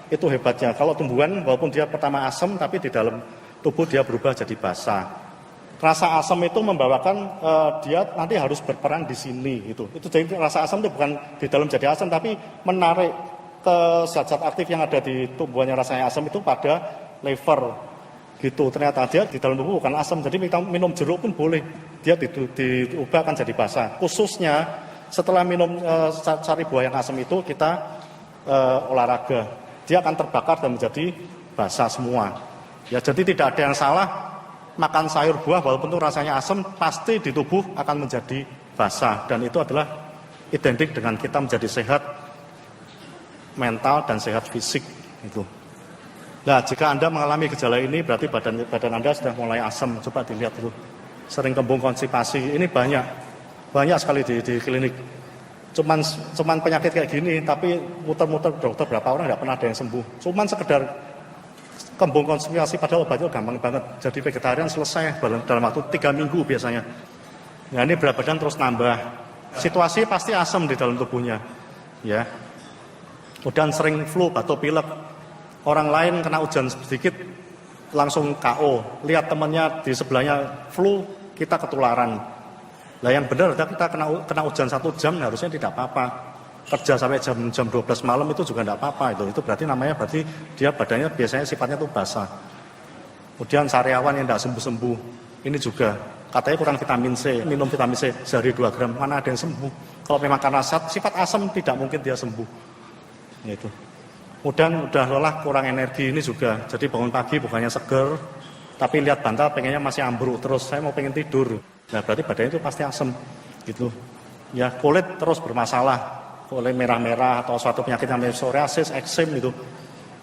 Itu hebatnya. Kalau tumbuhan walaupun dia pertama asam, tapi di dalam tubuh dia berubah jadi basa. Rasa asam itu membawakan dia nanti harus berperan di sini gitu. Itu jadi rasa asam itu bukan di dalam jadi asam, tapi menarik ke zat-zat aktif yang ada di tumbuhannya rasanya asam itu pada lever gitu. Ternyata dia di dalam tubuh bukan asam, jadi kita minum jeruk pun boleh, dia diubah akan jadi basa. Khususnya setelah minum sari buah yang asam itu kita olahraga, dia akan terbakar dan menjadi basa semua. Ya, jadi tidak ada yang salah makan sayur buah walaupun itu rasanya asam, pasti di tubuh akan menjadi basa, dan itu adalah identik dengan kita menjadi sehat mental dan sehat fisik itu. Nah, jika Anda mengalami gejala ini berarti badan Anda sudah mulai asam. Coba dilihat itu. Sering kembung konstipasi. Ini banyak sekali di klinik. Cuman penyakit kayak gini, tapi muter-muter dokter berapa orang tidak pernah ada yang sembuh. Cuman sekedar kembung konstipasi, padahal obatnya gampang banget. Jadi vegetarian selesai dalam waktu 3 minggu biasanya. Nah, ini berat badan terus nambah. Situasi pasti asam di dalam tubuhnya. Ya. Kemudian sering flu, batuk pilek. Orang lain kena hujan sedikit langsung KO. Lihat temannya di sebelahnya flu, kita ketularan. Lah yang benar kita kena hujan 1 jam harusnya tidak apa-apa. Kerja sampai jam 12 malam itu juga tidak apa-apa. Itu berarti namanya dia badannya biasanya sifatnya itu basah. Kemudian sariawan yang tidak sembuh-sembuh. Ini juga katanya kurang vitamin C. Minum vitamin C sehari 2 gram. Mana ada yang sembuh. Kalau memang karena sifat asam tidak mungkin dia sembuh. Itu. Kemudian udah lelah, kurang energi, ini juga. Jadi bangun pagi bukannya seger, tapi lihat bantal pengennya masih ambruk terus. Saya mau pengen tidur. Nah, berarti badannya itu pasti asam gitu. Ya, kulit terus bermasalah. Kulit merah-merah atau suatu penyakit namanya psoriasis, eksem gitu.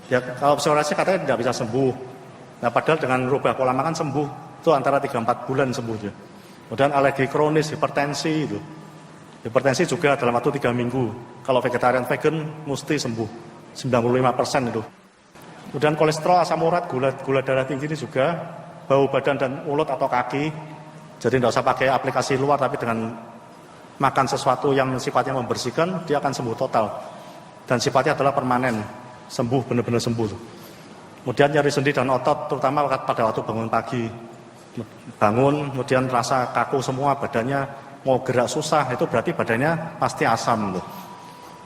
Ya, kalau psoriasis katanya tidak bisa sembuh. Nah, padahal dengan rubah pola makan sembuh. Itu antara 3-4 bulan sembuh ya. Kemudian alergi kronis, hipertensi itu. Hipertensi juga dalam waktu 3 minggu. Kalau vegetarian vegan mesti sembuh. 95% itu. Kemudian kolesterol, asam urat, gula darah tinggi ini juga, bau badan dan mulut atau kaki. Jadi tidak usah pakai aplikasi luar, tapi dengan makan sesuatu yang sifatnya membersihkan, dia akan sembuh total. Dan sifatnya adalah permanen, sembuh, benar-benar sembuh. Kemudian nyeri sendi dan otot, terutama pada waktu bangun pagi. Bangun, kemudian rasa kaku semua, badannya mau gerak susah, itu berarti badannya pasti asam.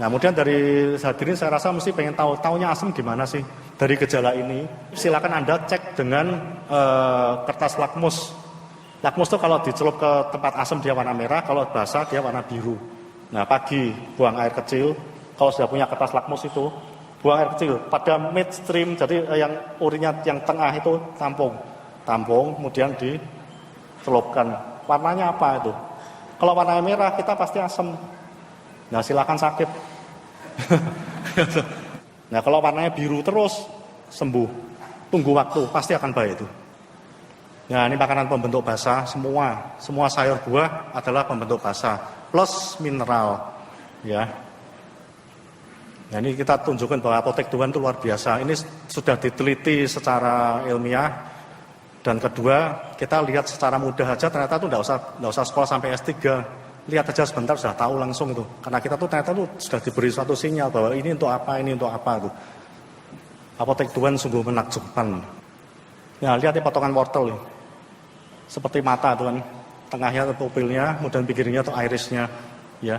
Nah, kemudian dari hadirin saya rasa mesti pengen taunya asam gimana sih dari gejala ini. Silakan Anda cek dengan kertas lakmus. Lakmus itu kalau dicelup ke tempat asam dia warna merah, kalau basah dia warna biru. Nah, pagi buang air kecil. Kalau sudah punya kertas lakmus itu, buang air kecil pada midstream, jadi yang urinnya yang tengah itu tampung, kemudian dicelupkan. Warnanya apa itu? Kalau warna merah kita pasti asam. Nah, silakan sakit. Nah, kalau warnanya biru terus sembuh. Tunggu waktu, pasti akan baik itu. Nah, ini makanan pembentuk basa, semua sayur buah adalah pembentuk basa plus mineral, ya. Nah, ini kita tunjukkan bahwa apotek Tuhan itu luar biasa. Ini sudah diteliti secara ilmiah. Dan kedua, kita lihat secara mudah aja ternyata itu tidak usah sekolah sampai S3. Lihat aja sebentar sudah tahu langsung itu. Karena kita tuh ternyata tuh sudah diberi suatu sinyal bahwa ini untuk apa tuh. Apotek Tuhan sungguh menakjubkan. Nah, lihat ini potongan wortel ini. Seperti mata tuh kan. Tengahnya atau pupilnya, kemudian pinggirnya atau irisnya, ya.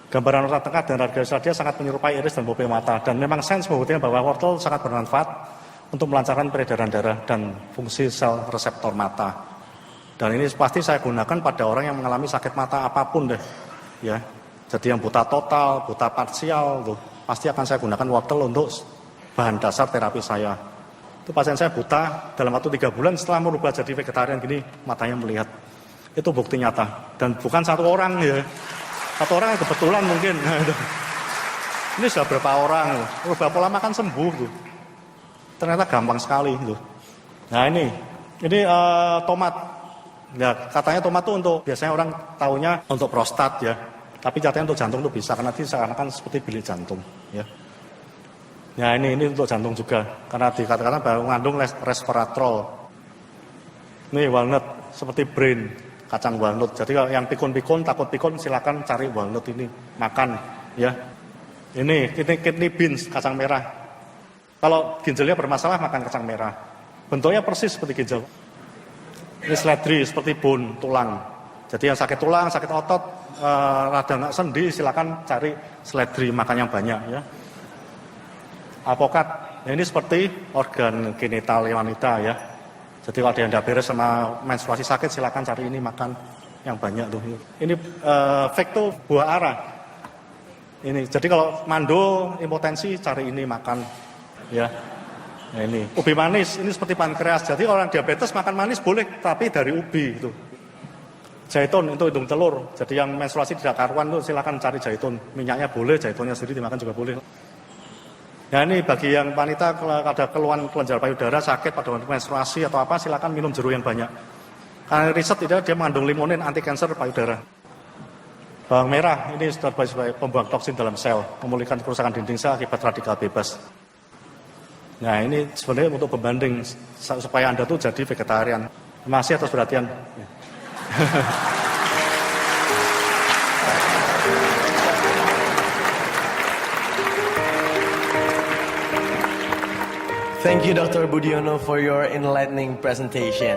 Gambaran otak tengah dan radius dia sangat menyerupai iris dan pupil mata. Dan memang sains membuktikan bahwa wortel sangat bermanfaat untuk melancarkan peredaran darah dan fungsi sel reseptor mata. Dan ini pasti saya gunakan pada orang yang mengalami sakit mata apapun deh, ya. Jadi yang buta total, buta parsial, tuh pasti akan saya gunakan wortel untuk bahan dasar terapi saya. Itu pasien saya buta dalam waktu 3 bulan setelah merubah jadi vegetarian gini, matanya melihat. Itu bukti nyata. Dan bukan satu orang ya, satu orang yang kebetulan mungkin. Ini sudah berapa orang, rubah pola makan sembuh tuh. Ternyata gampang sekali tuh. Nah ini tomat. Ya, katanya tomat itu untuk, biasanya orang taunya untuk prostat ya. Tapi katanya untuk jantung itu bisa, karena nanti seakan-akan seperti bilik jantung ya. Ya ini untuk jantung juga, karena dikatakan bahwa mengandung resveratrol. Ini walnut seperti brain, kacang walnut. Jadi kalau yang pikun-pikun, takut pikun, silakan cari walnut ini, makan ya. Ini kidney beans, kacang merah. Kalau ginjalnya bermasalah, makan kacang merah. Bentuknya persis seperti ginjal. Ini seledri, seperti bone, tulang. Jadi yang sakit tulang, sakit otot, rada nggak sendi, silakan cari seledri, makan yang banyak ya. Apokat, ini seperti organ genital wanita ya. Jadi kalau ada yang tidak beres sama menstruasi sakit, silakan cari ini, makan yang banyak tuh. Ini fekto buah ara. Ini, jadi kalau mandul, impotensi, cari ini, makan ya. Nah ini, ubi manis, ini seperti pankreas. Jadi orang diabetes makan manis boleh, tapi dari ubi itu. Zaitun itu hidung telur. Jadi yang menstruasi tidak karuan tuh silakan cari zaitun. Minyaknya boleh, zaitunnya sendiri dimakan juga boleh. Ya ini bagi yang wanita kalau ada keluhan kelenjar payudara, sakit pada menstruasi atau apa, silakan minum jeruk yang banyak. Karena riset itu dia mengandung limonin anti kanker payudara. Bawang merah ini sudah sebagai pembuang toksin dalam sel, memulihkan kerusakan dinding sel akibat radikal bebas. Nah ini sebenarnya untuk pembanding supaya Anda tuh jadi vegetarian. Terima kasih atas perhatian. Thank you, Dr. Budiono, for your enlightening presentation.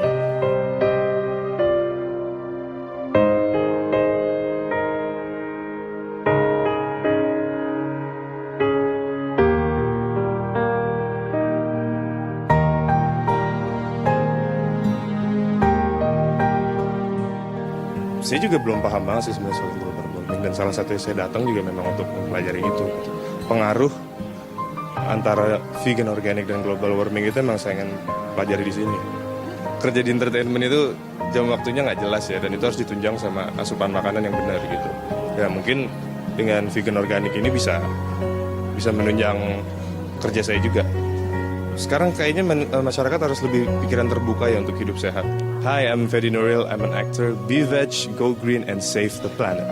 Saya juga belum paham banget sih sebenarnya soal global warming, dan salah satu yang saya datang juga memang untuk mempelajari itu. Pengaruh antara vegan organic dan global warming itu emang saya ingin pelajari di sini. Kerja di entertainment itu jam waktunya nggak jelas ya, dan itu harus ditunjang sama asupan makanan yang benar gitu. Ya mungkin dengan vegan organic ini bisa menunjang kerja saya juga. Sekarang kayaknya masyarakat harus lebih pikiran terbuka ya untuk hidup sehat. Hi, I'm Fedi Nuril, I'm an actor. Be veg, go green, and save the planet.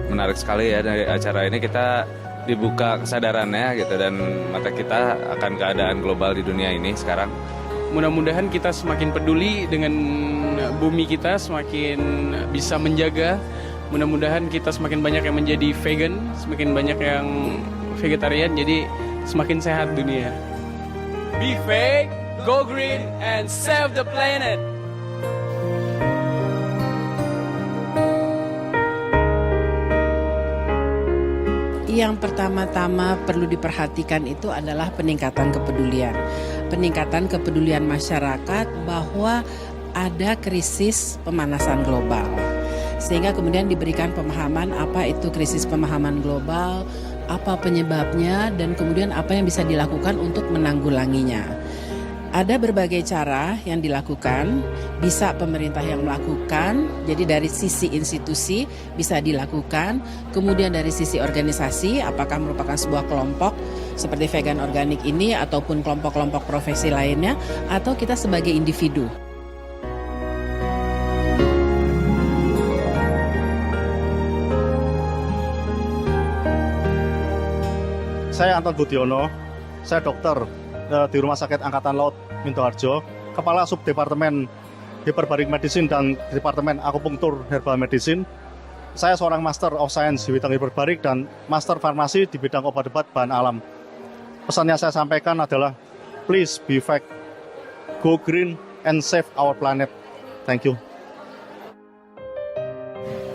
Menarik sekali ya, dari acara ini kita dibuka kesadarannya gitu, dan mata kita akan keadaan global di dunia ini sekarang. Mudah-mudahan kita semakin peduli dengan bumi kita, semakin bisa menjaga. Mudah-mudahan kita semakin banyak yang menjadi vegan, semakin banyak yang vegetarian, jadi semakin sehat dunia. Be veg, go green, and save the planet. Yang pertama-tama perlu diperhatikan itu adalah peningkatan kepedulian. Peningkatan kepedulian masyarakat bahwa ada krisis pemanasan global. Sehingga kemudian diberikan pemahaman apa itu krisis pemahaman global, apa penyebabnya, dan kemudian apa yang bisa dilakukan untuk menanggulanginya. Ada berbagai cara yang dilakukan, bisa pemerintah yang melakukan, jadi dari sisi institusi bisa dilakukan, kemudian dari sisi organisasi, apakah merupakan sebuah kelompok seperti vegan organik ini ataupun kelompok-kelompok profesi lainnya, atau kita sebagai individu. Saya Anton Budiono, saya dokter di Rumah Sakit Angkatan Laut Mintoharjo, Kepala Subdepartemen Hyperbaric Medicine dan Departemen Akupunktur Herbal Medicine. Saya seorang Master of Science di bidang hiperbarik dan Master Farmasi di bidang obat-obat bahan alam. Pesan yang saya sampaikan adalah, please be veg, go green, and save our planet. Thank you.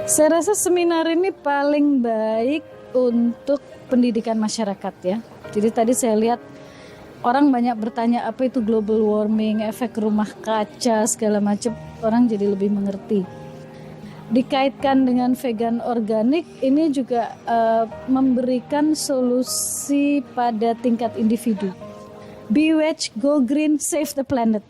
Saya rasa seminar ini paling baik untuk pendidikan masyarakat ya. Jadi tadi saya lihat orang banyak bertanya apa itu global warming, efek rumah kaca, segala macam. Orang jadi lebih mengerti. Dikaitkan dengan vegan organik, ini juga memberikan solusi pada tingkat individu. Be veg, go green, save the planet.